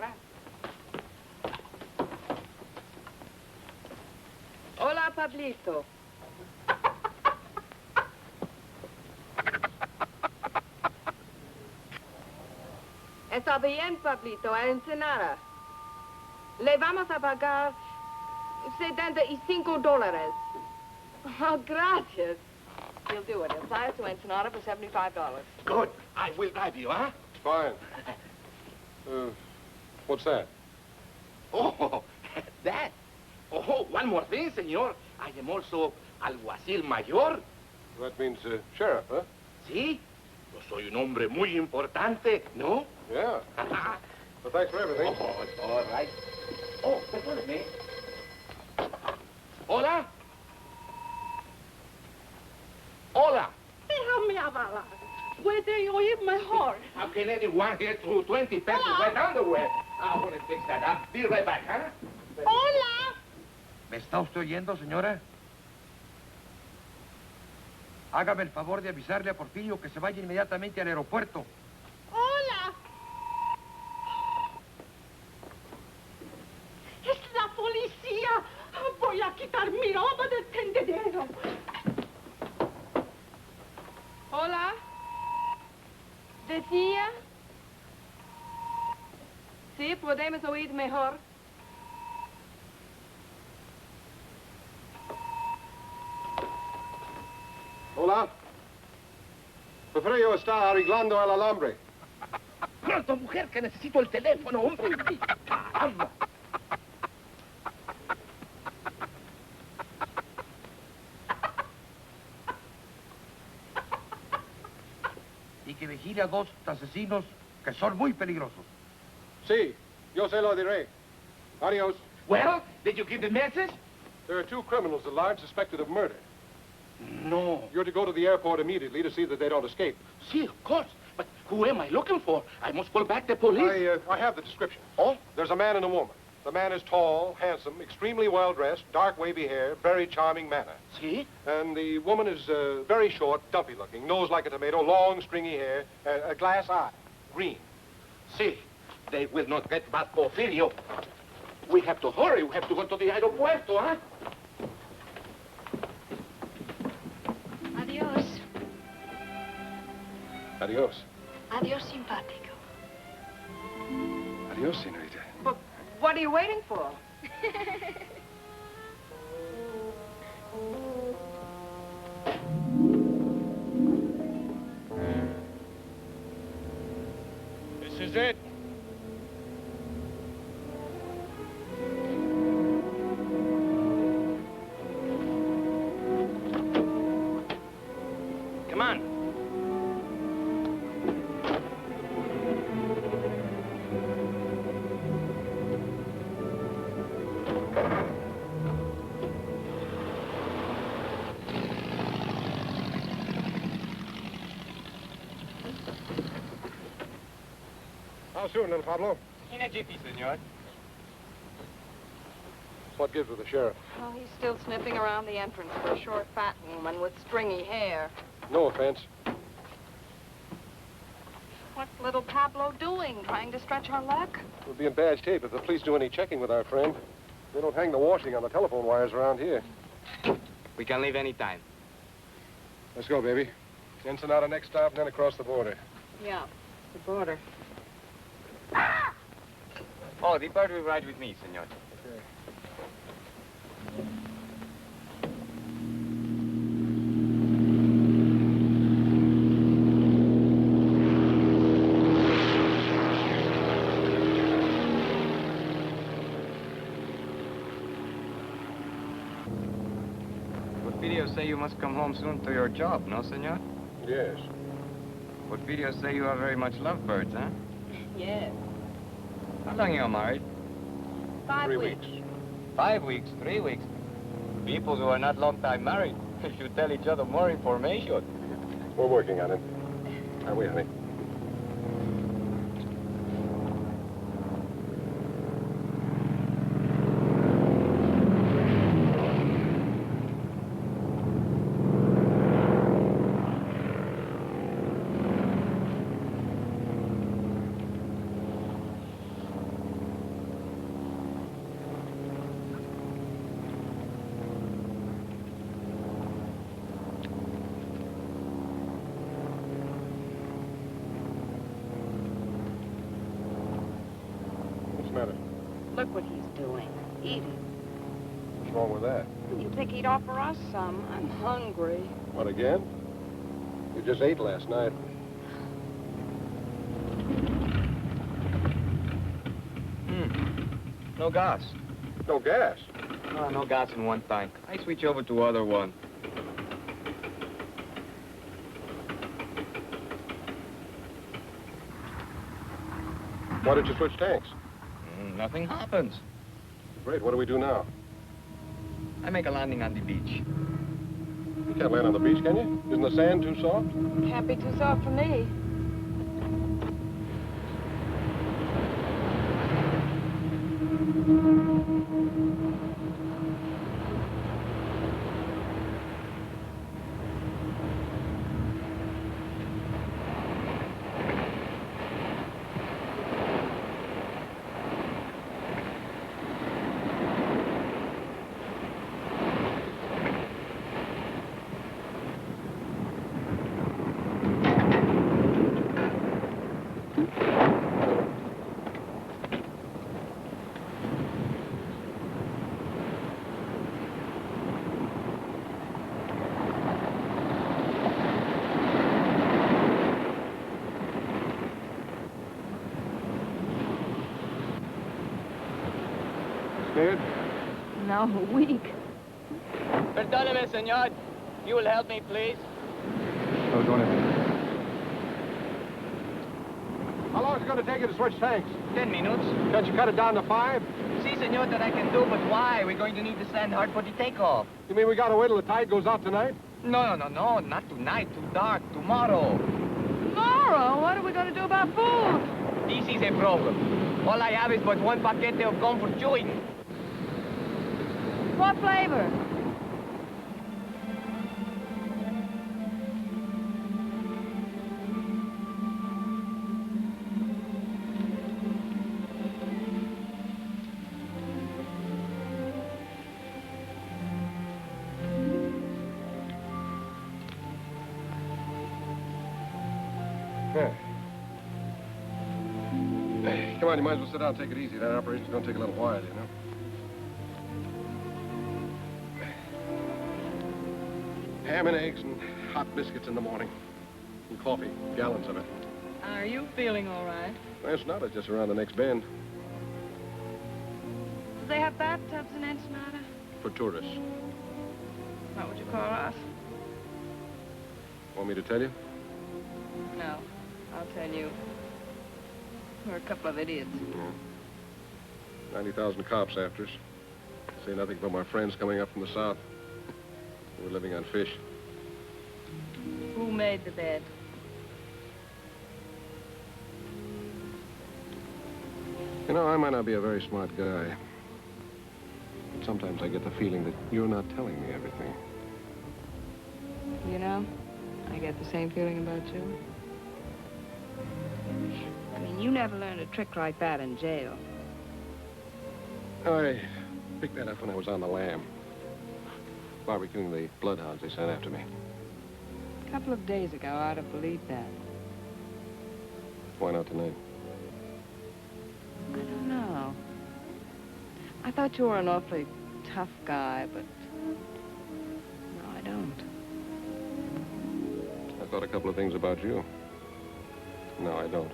Hola, Pablito. Está bien, Pablito, a Ensenada. Le vamos a pagar $75. Oh, gracias. He'll do it. He'll fly us to Ensenada for $75. Good. I will drive you, huh? Fine. What's that? Oh, that. Oh, one more thing, senor. I am also alguacil mayor. That means sheriff, huh? Sí. Yo soy un hombre muy importante, ¿no? Yeah. Well, thanks for everything. Oh, all right. Oh, perdóneme. Hola. Hola. Déjame hablar. Puede oír mejor. How can anyone get through 20 pairs of wet underwear? I want to fix that up. Be right back, huh? Hola. ¿Me está usted oyendo, señora? Hágame el favor de avisarle a Porfirio que se vaya inmediatamente al aeropuerto. Hola. Es la policía. Voy a quitar mi ropa del tendedero. Hola. ¿Decía? Sí, podemos oír mejor. Hola. Porfirio está arreglando el alambre. Pronto, mujer, que necesito el teléfono, hombre. Caramba. Y que vigile a 2 asesinos que son muy peligrosos. Sí, yo se lo diré. Adios. Well, did you give the message? There are 2 criminals at large suspected of murder. No. You're to go to the airport immediately to see that they don't escape. See, of course. But who am I looking for? I must call back the police. I have the description. Oh? There's a man and a woman. The man is tall, handsome, extremely well-dressed, dark wavy hair, very charming manner. See? And the woman is very short, dumpy-looking, nose like a tomato, long, stringy hair, a glass eye, green. See, they will not get back Porfirio. We have to hurry. We have to go to the aeropuerto, huh? Adios. Adios. Adios, simpático. Adios, senorita. But what are you waiting for? This is it. Come on. How soon, little Pablo? In a jiffy, senor. What gives with the sheriff? Oh, he's still sniffing around the entrance for a short, fat woman with stringy hair. No offense. What's little Pablo doing? Trying to stretch our luck? We'll be in bad shape if the police do any checking with our friend. They don't hang the washing on the telephone wires around here. We can leave any time. Let's go, baby. Ensenada next stop, and then across the border. Yeah, the border. Oh, the bird will ride with me, senor. Porfirio say you must come home soon to your job, no, senor? Yes. Porfirio say you are very much lovebirds, huh? Yes. How long you are married? 5 weeks. 5 weeks, 3 weeks. People who are not long time married should tell each other more information. We're working on it. Are we, honey? Look what he's doing. Eating. What's wrong with that? You think he'd offer us some? I'm hungry. What, again? You just ate last night. No gas. No gas? Oh, no gas in one tank. I switch over to other one. Why did you switch tanks? Nothing happens. Great, what do we do now? I make a landing on the beach. You can't land on the beach, can you? Isn't the sand too soft? Can't be too soft for me. Scared? No, weak. Perdóneme, señor. You will help me, please? I was going to... How long is it going to take you to switch tanks? 10 minutes. Can't you cut it down to 5? Si, senor, that I can do, but why? We're going to need the sand hard for the takeoff. You mean we got to wait till the tide goes out tonight? No, not tonight. Too dark. Tomorrow. Tomorrow? What are we going to do about food? This is a problem. All I have is but one paquete of comfort chewing. What flavor? Hey, come on, you might as well sit down and take it easy. That operation's going to take a little while, you know. Ham and eggs and hot biscuits in the morning. And coffee, gallons of it. Are you feeling all right? It's not. It's just around the next bend. Do they have bathtubs in Ensenada? For tourists. What would you call us? Want me to tell you? No, I'll tell you. We're a couple of idiots. Yeah. 90,000 cops after us. Say nothing but my friends coming up from the south. We're living on fish. Who made the bed? You know, I might not be a very smart guy. But sometimes I get the feeling that you're not telling me everything. You know, I get the same feeling about you. I mean, you never learned a trick like that in jail. I picked that up when I was on the lam. Barbecuing the bloodhounds they sent after me. A couple of days ago, I'd have believed that. Why not tonight? I don't know. I thought you were an awfully tough guy, but no, I don't. I thought a couple of things about you. No, I don't.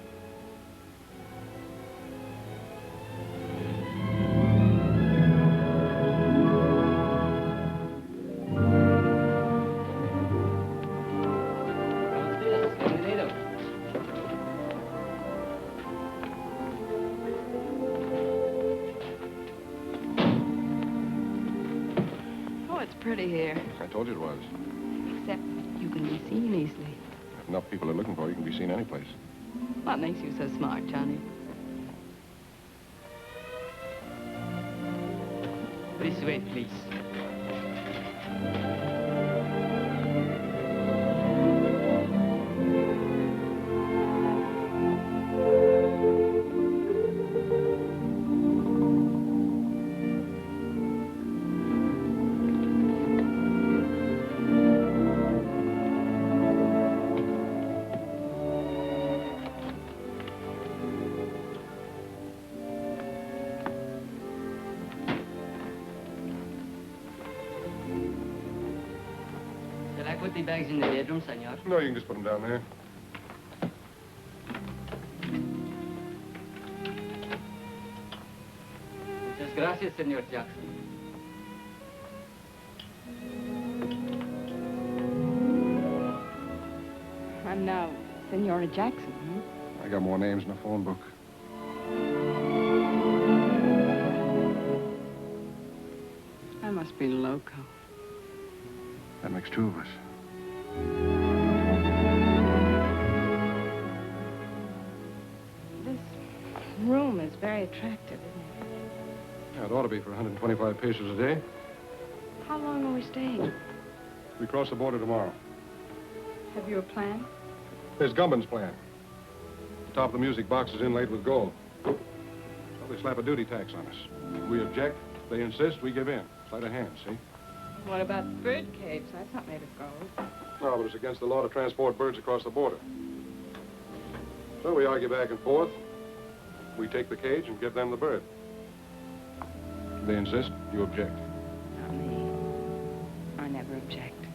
Pretty here. I told you it was. Except you can be seen easily. If enough people are looking for you, can be seen any place. What makes you so smart, Johnny? This way, please. Put the bags in the bedroom, senor. No, you can just put them down there. Muchas gracias, senor Jackson. I'm now Senora Jackson, huh? I got more names in the phone book. I must be loco. That makes two of us. This room is very attractive, isn't it? Yeah, it ought to be for 125 pesos a day. How long are we staying? We cross the border tomorrow. Have you a plan? There's Gumman's plan. The top of the music box is inlaid with gold. So they slap a duty tax on us. We object, they insist, we give in. Sleight of hand, see? What about bird cage? That's not made of gold. No, but it's against the law to transport birds across the border. So we argue back and forth. We take the cage and give them the bird. They insist, you object. Not me. I never object.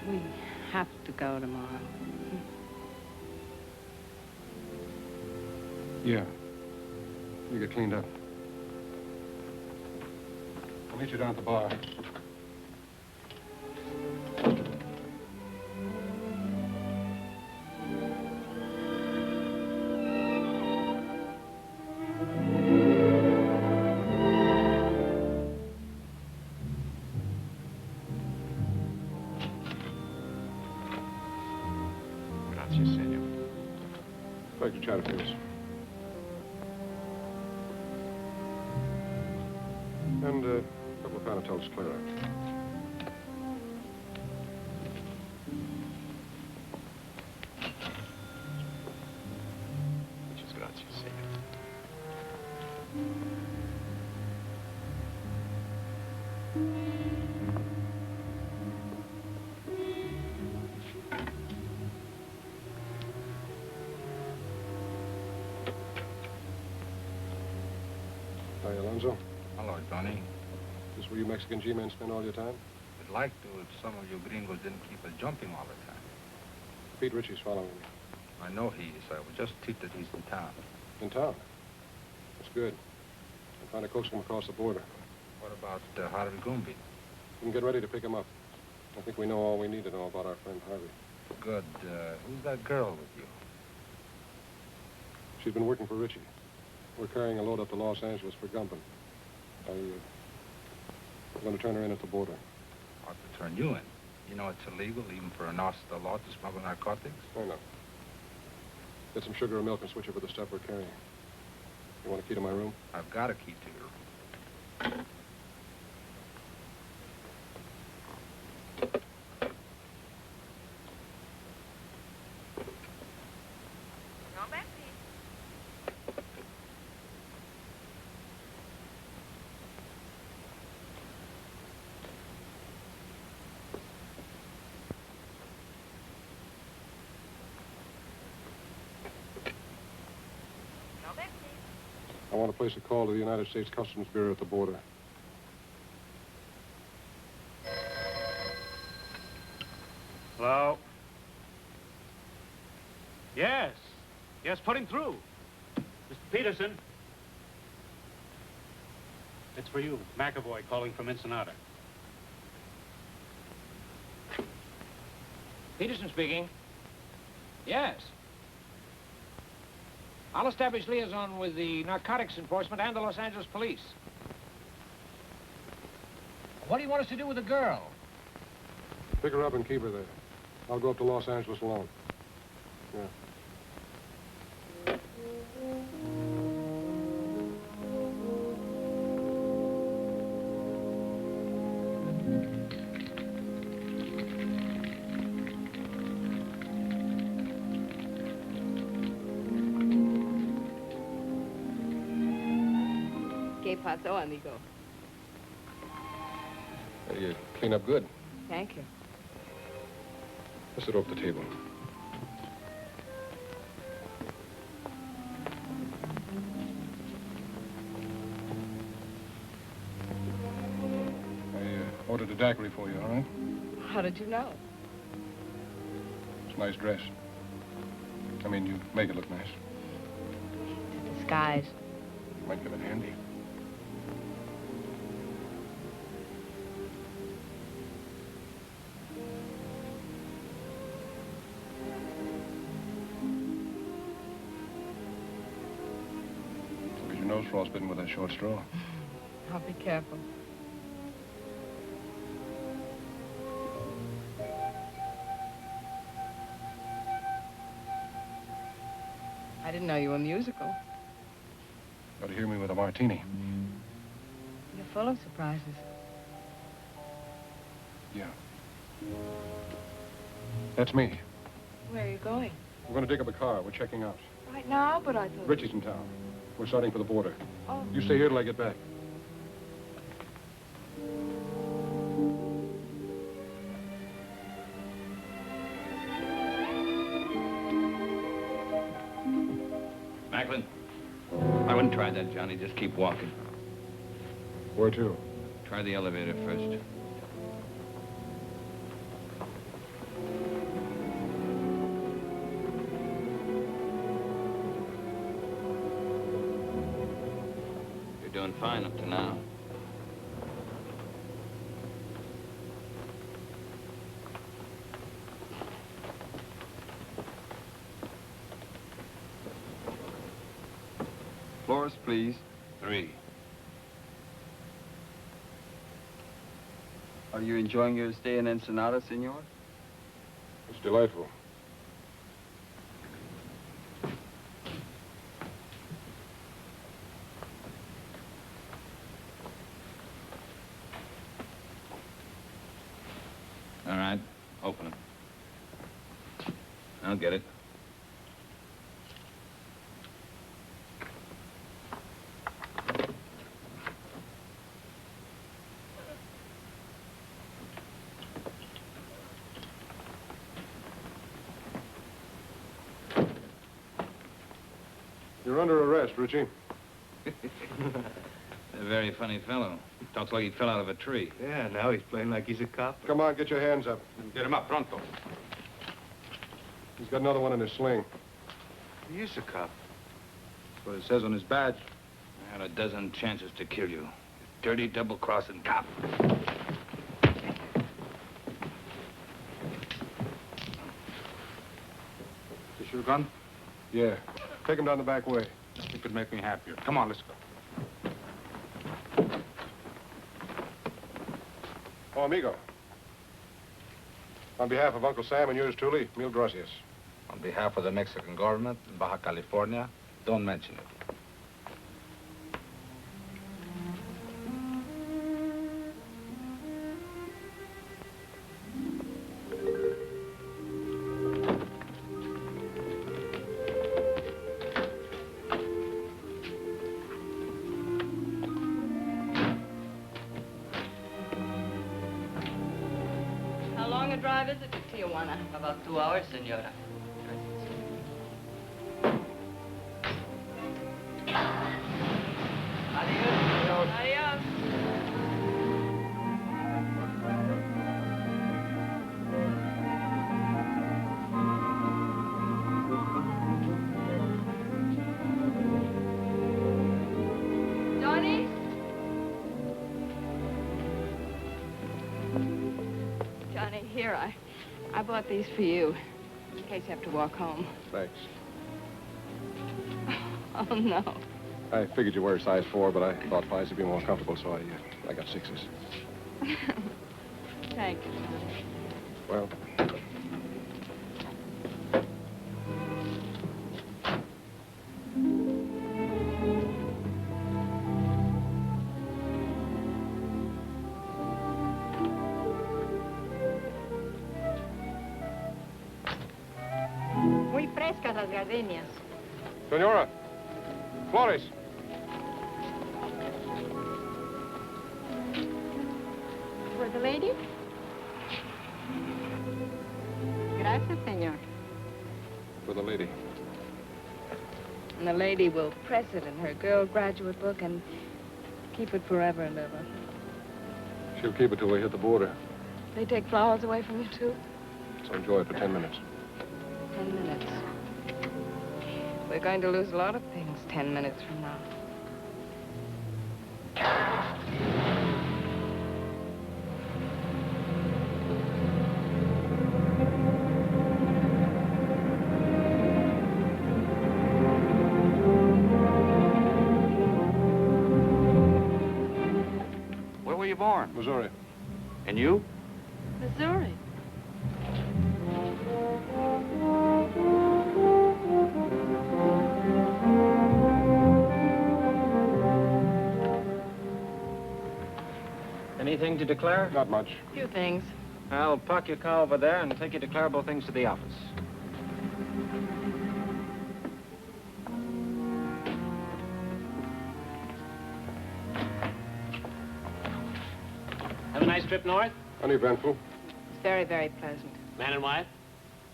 We have to go tomorrow. Yeah. You get cleaned up. I'll meet you down at the bar. Inspector Chatterfield. And a couple of Panatel's clear out. Muchas gracias, señor. Hi, Alonzo. Hello, Johnny. Is this where you Mexican G-men spend all your time? I'd like to if some of you gringos didn't keep us jumping all the time. Pete Ritchie's following me. I know he is. I was just told that he's in town. In town? That's good. I'm trying to coax him across the border. What about Harvey Goomby? We can get ready to pick him up. I think we know all we need to know about our friend Harvey. Good. Who's that girl with you? She's been working for Ritchie. We're carrying a load up to Los Angeles for Gumpin. I'm going to turn her in at the border. Ought to turn you in. You know it's illegal, even for an officer of the law, to smuggle narcotics? I know. Get some sugar or milk and switch over the stuff we're carrying. You want a key to my room? I've got a key to your room. I want to place a call to the United States Customs Bureau at the border. Hello? Yes. Yes, put him through. Mr. Peterson. It's for you, McAvoy, calling from Ensenada. Peterson speaking. Yes. I'll establish liaison with the narcotics enforcement and the Los Angeles police. What do you want us to do with the girl? Pick her up and keep her there. I'll go up to Los Angeles alone. Yeah. ¿Qué pasó, amigo? You clean up good. Thank you. Let's sit off the table. I ordered a daiquiri for you, all right? How did you know? It's a nice dress. I mean, you make it look nice. Disguise. Might come in handy. Look at your nose frostbitten with that short straw. I'll be careful. I didn't know you were musical. Got to hear me with a martini. You're full of surprises. Yeah. That's me. Where are you going? We're going to dig up a car. We're checking out. Right now, but I thought... Ritchie's in town. We're starting for the border. Oh. You stay here till I get back. Macklin, I wouldn't try that, Johnny. Just keep walking. Where to? Try the elevator first. You're doing fine up to now. Floors, please. 3. Are you enjoying your stay in Ensenada, senor? It's delightful. All right, open it. I'll get it. You're under arrest, Ritchie. A very funny fellow. Talks like he fell out of a tree. Yeah, now he's playing like he's a cop. Come on, get your hands up. Get him up, pronto. He's got another one in his sling. He is a cop. That's what it says on his badge. I had a dozen chances to kill you. You dirty, double-crossing cop. This your gun? Yeah. Take him down the back way. You could make me happier. Come on, let's go. Oh, amigo. On behalf of Uncle Sam and yours truly, mil gracias. On behalf of the Mexican government in Baja California, don't mention it. How long a drive is it to Tijuana? About 2 hours, senora. Adios. Adios. Johnny? Johnny, here, I bought these for you, in case you have to walk home. Thanks. Oh, no. I figured you wear a size 4, but I thought 5s would be more comfortable, so I got 6s. Thank you, Johnny. Well, Muy frescas las gardenias. Senora, Flores. For the lady? Gracias, señor. For the lady. And the lady will press it in her girl graduate book and keep it forever and ever. She'll keep it till we hit the border. They take flowers away from you, too? So enjoy it for 10 minutes. 10 minutes. We're going to lose a lot of things 10 minutes from now. Where were you born? Missouri. And you? Missouri. Anything to declare? Not much. Few things. I'll park your car over there and take your declarable things to the office. Have a nice trip north? Uneventful. It's very, very pleasant. Man and wife?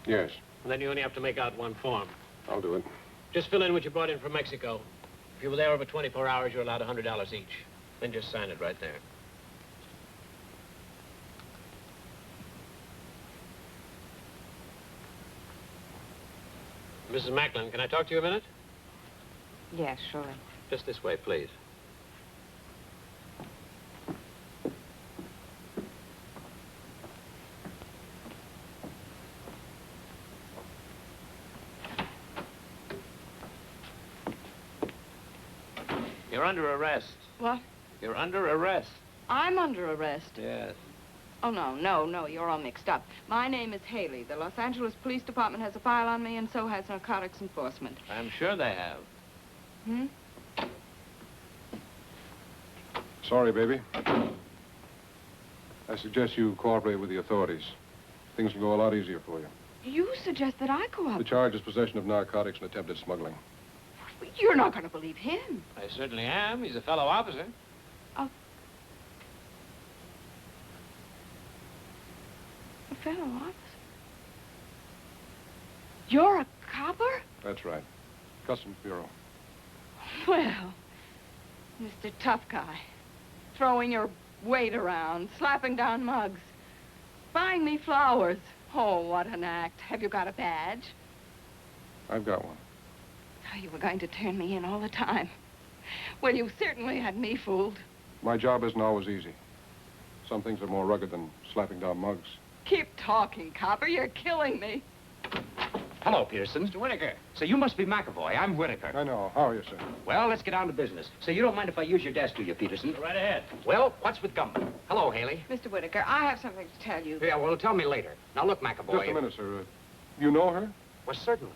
Yes. And then you only have to make out one form. I'll do it. Just fill in what you brought in from Mexico. If you were there over 24 hours, you're allowed $100 each. Then just sign it right there. Mrs. Macklin, can I talk to you a minute? Yes, surely. Just this way, please. You're under arrest. What? You're under arrest. I'm under arrest. Yes. Oh, no, you're all mixed up. My name is Haley. The Los Angeles Police Department has a file on me, and so has narcotics enforcement. I'm sure they have. Hmm? Sorry, baby. I suggest you cooperate with the authorities. things will go a lot easier for you. You suggest that I The cooperate. charge is possession of narcotics and attempted smuggling. You're not going to believe him. I certainly am. He's a fellow officer. A fellow officer? You're a copper? That's right. Customs Bureau. Well, Mr. Tough Guy, throwing your weight around, slapping down mugs, buying me flowers. Oh, what an act. Have you got a badge? I've got one. Oh, you were going to turn me in all the time. Well, you certainly had me fooled. My job isn't always easy. Some things are more rugged than slapping down mugs. Keep talking, copper. You're killing me. Hello, Pearson. Mr. Whitaker. So you must be McAvoy. I'm Whitaker. I know. How are you, sir? Well, let's get down to business. So you don't mind if I use your desk, do you, Peterson? Right ahead. Well, what's with Gumman? Hello, Haley. Mr. Whitaker, I have something to tell you. Yeah, well, tell me later. Now, look, McAvoy. Just a minute, sir. You know her? Well, certainly.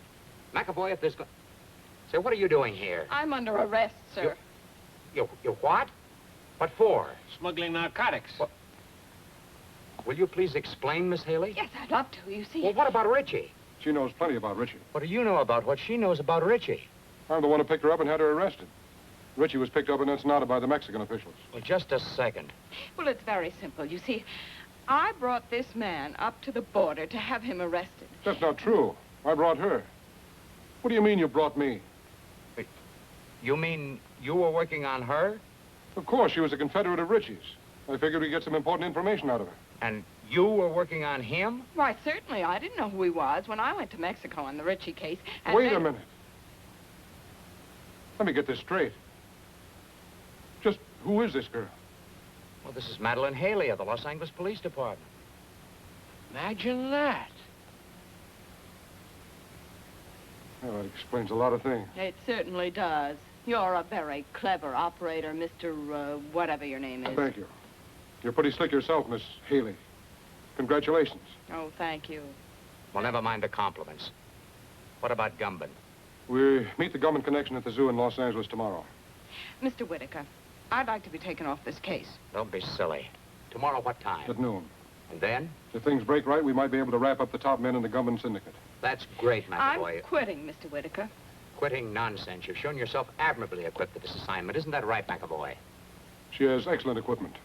McAvoy, if there's... Say, what are you doing here? I'm under arrest, sir. You what? What for? Smuggling narcotics. What? Will you please explain, Miss Haley? Yes, I'd love to. You see... Well, what about Ritchie? She knows plenty about Ritchie. What do you know about what she knows about Ritchie? I'm the one who picked her up and had her arrested. Ritchie was picked up in Ensenada by the Mexican officials. Well, just a second. Well, it's very simple. You see, I brought this man up to the border to have him arrested. That's not true. I brought her. What do you mean you brought me? You mean you were working on her? Of course, she was a Confederate of Ritchie's. I figured we'd get some important information out of her. And you were working on him? Why, certainly. I didn't know who he was when I went to Mexico on the Ritchie case. And Wait then... a minute. Let me get this straight. Just who is this girl? Well, this is Madeleine Haley of the Los Angeles Police Department. Imagine that. Well, that explains a lot of things. It certainly does. You're a very clever operator, Mr. Whatever your name is. Thank you. You're pretty slick yourself, Miss Haley. Congratulations. Oh, thank you. Well, never mind the compliments. What about Gumban? We meet the Gumman connection at the zoo in Los Angeles tomorrow. Mr. Whitaker, I'd like to be taken off this case. Don't be silly. Tomorrow, what time? At noon. And then? If things break right, we might be able to wrap up the top men in the Gumman syndicate. That's great, McAvoy. I'm quitting, Mr. Whitaker. Quitting nonsense. You've shown yourself admirably equipped for this assignment. Isn't that right, McAvoy? She has excellent equipment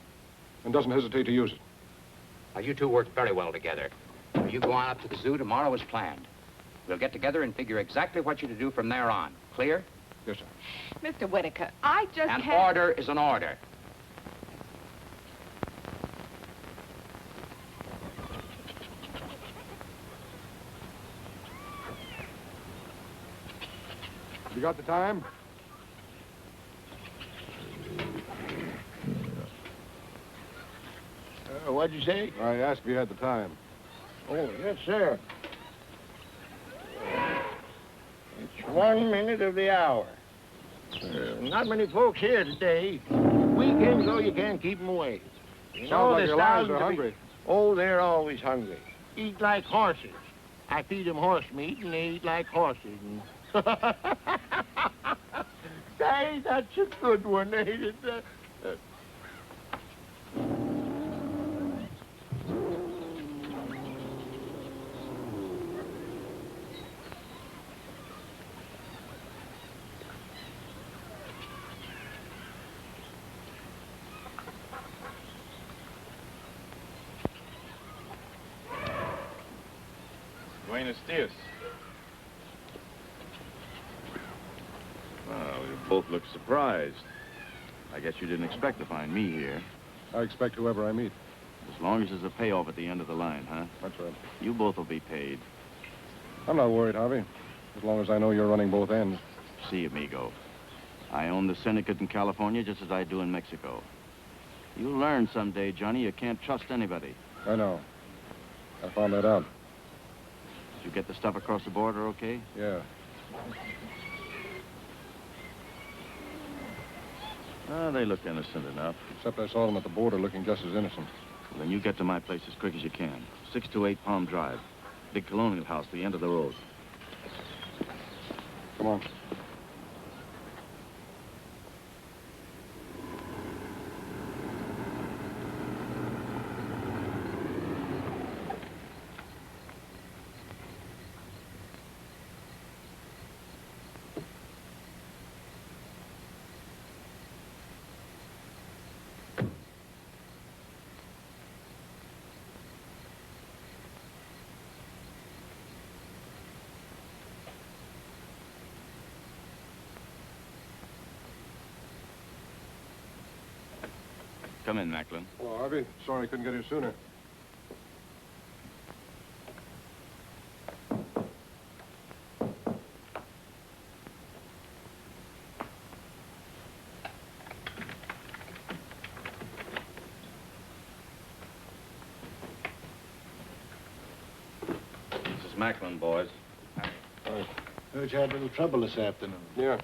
and doesn't hesitate to use it. Now, you two work very well together. You go on up to the zoo tomorrow as planned. We'll get together and figure exactly what you're to do from there on. Clear? Yes, sir. Mr. Whitaker, I just An can't... order is an order. You got the time? What'd you say? I asked if you had the time. Oh, yes, sir. It's 1 minute of the hour. Not many folks here today. Weekends, though, you can't keep them away. You Sounds like the your lions styles are to be- hungry. Oh, they're always hungry. Eat like horses. I feed them horse meat, and they eat like horses. And... Say, that's a good one, ain't it? Buenos dias. Well, you both look surprised. I guess you didn't expect to find me here. I expect whoever I meet. As long as there's a payoff at the end of the line, huh? That's right. You both will be paid. I'm not worried, Harvey. As long as I know you're running both ends. See, amigo. I own the syndicate in California just as I do in Mexico. You'll learn someday, Johnny, you can't trust anybody. I know. I found that out. Did you get the stuff across the border okay? Yeah. They looked innocent enough. Except I saw them at the border looking just as innocent. Well, then you get to my place as quick as you can. 628 Palm Drive. Big colonial house, the end of the road. Come on. Come in, Macklin. Hello, Harvey. Sorry I couldn't get here sooner. This is Macklin, boys. Heard you had a little trouble this afternoon. Yeah.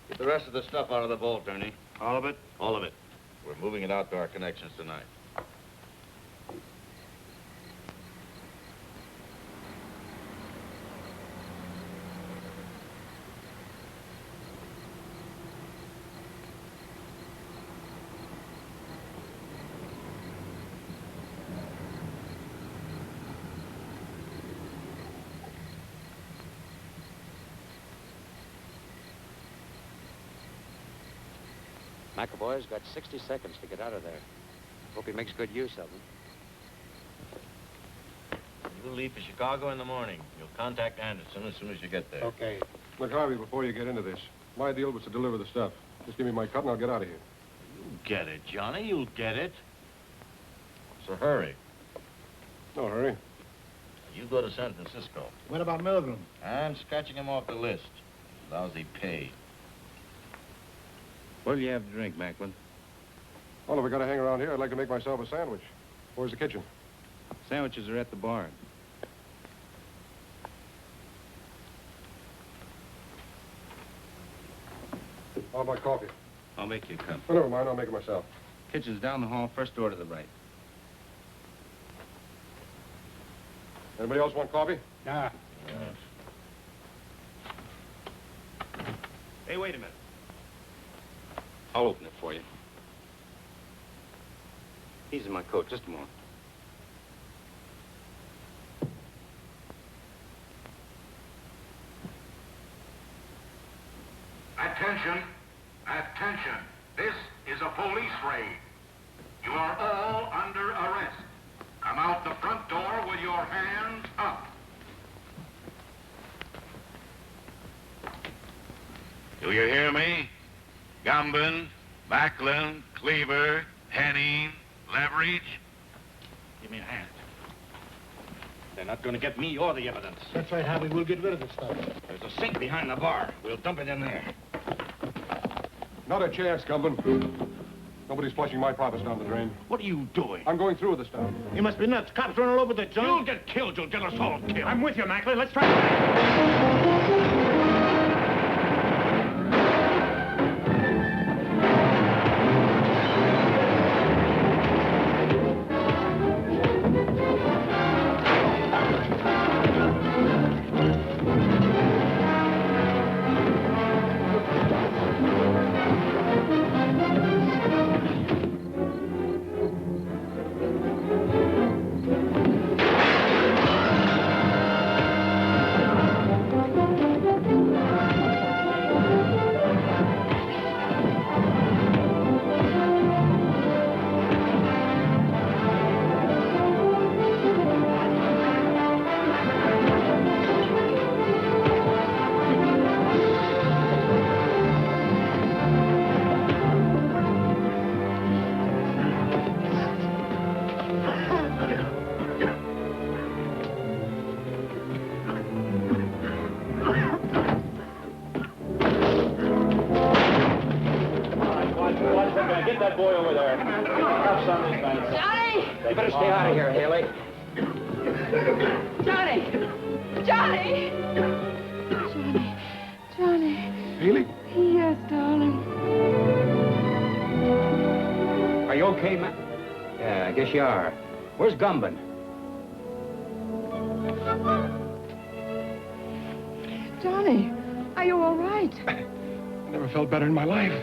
Get the rest of the stuff out of the vault, Ernie. All of it? All of it. We're moving it out to our connections tonight. McAvoy's got 60 seconds to get out of there. Hope he makes good use of them. You'll leave for Chicago in the morning. You'll contact Anderson as soon as you get there. Okay. Look, Harvey, before you get into this, my deal was to deliver the stuff. Just give me my cut and I'll get out of here. You'll get it, Johnny. You'll get it. So hurry. No hurry. You go to San Francisco. What about Milgram? I'm scratching him off the list. Lousy pay. What'll you have to drink, Macklin? Well, if we gotta hang around here, I'd like to make myself a sandwich. Where's the kitchen? Sandwiches are at the bar. How about coffee? I'll make you a cup. Oh, never mind, I'll make it myself. Kitchen's down the hall, first door to the right. Anybody else want coffee? Nah. Hey, wait a minute. I'll open it for you. He's in my coat, just a moment. Attention, attention. This is a police raid. You are all under arrest. Come out the front door with your hands up. Do you hear me? Gumbin, Macklin, Cleaver, Henning, Leverage. Give me a hand. They're not going to get me or the evidence. That's right, Harvey. We'll get rid of the stuff. There's a sink behind the bar. We'll dump it in there. Not a chance, Gumbin. Nobody's flushing my profits down the drain. What are you doing? I'm going through with the stuff. You must be nuts. Cops running all over the joint. You'll get killed. You'll get us all killed. I'm with you, Macklin. Let's try it. Get that boy over there. Cuffs on this man. Johnny! You better stay out of here, Haley. Johnny! Johnny! Johnny! Johnny! Haley? Yes, darling. Are you okay, Matt? Yeah, I guess you are. Where's Gumbin? Johnny, are you all right? Never felt better in my life.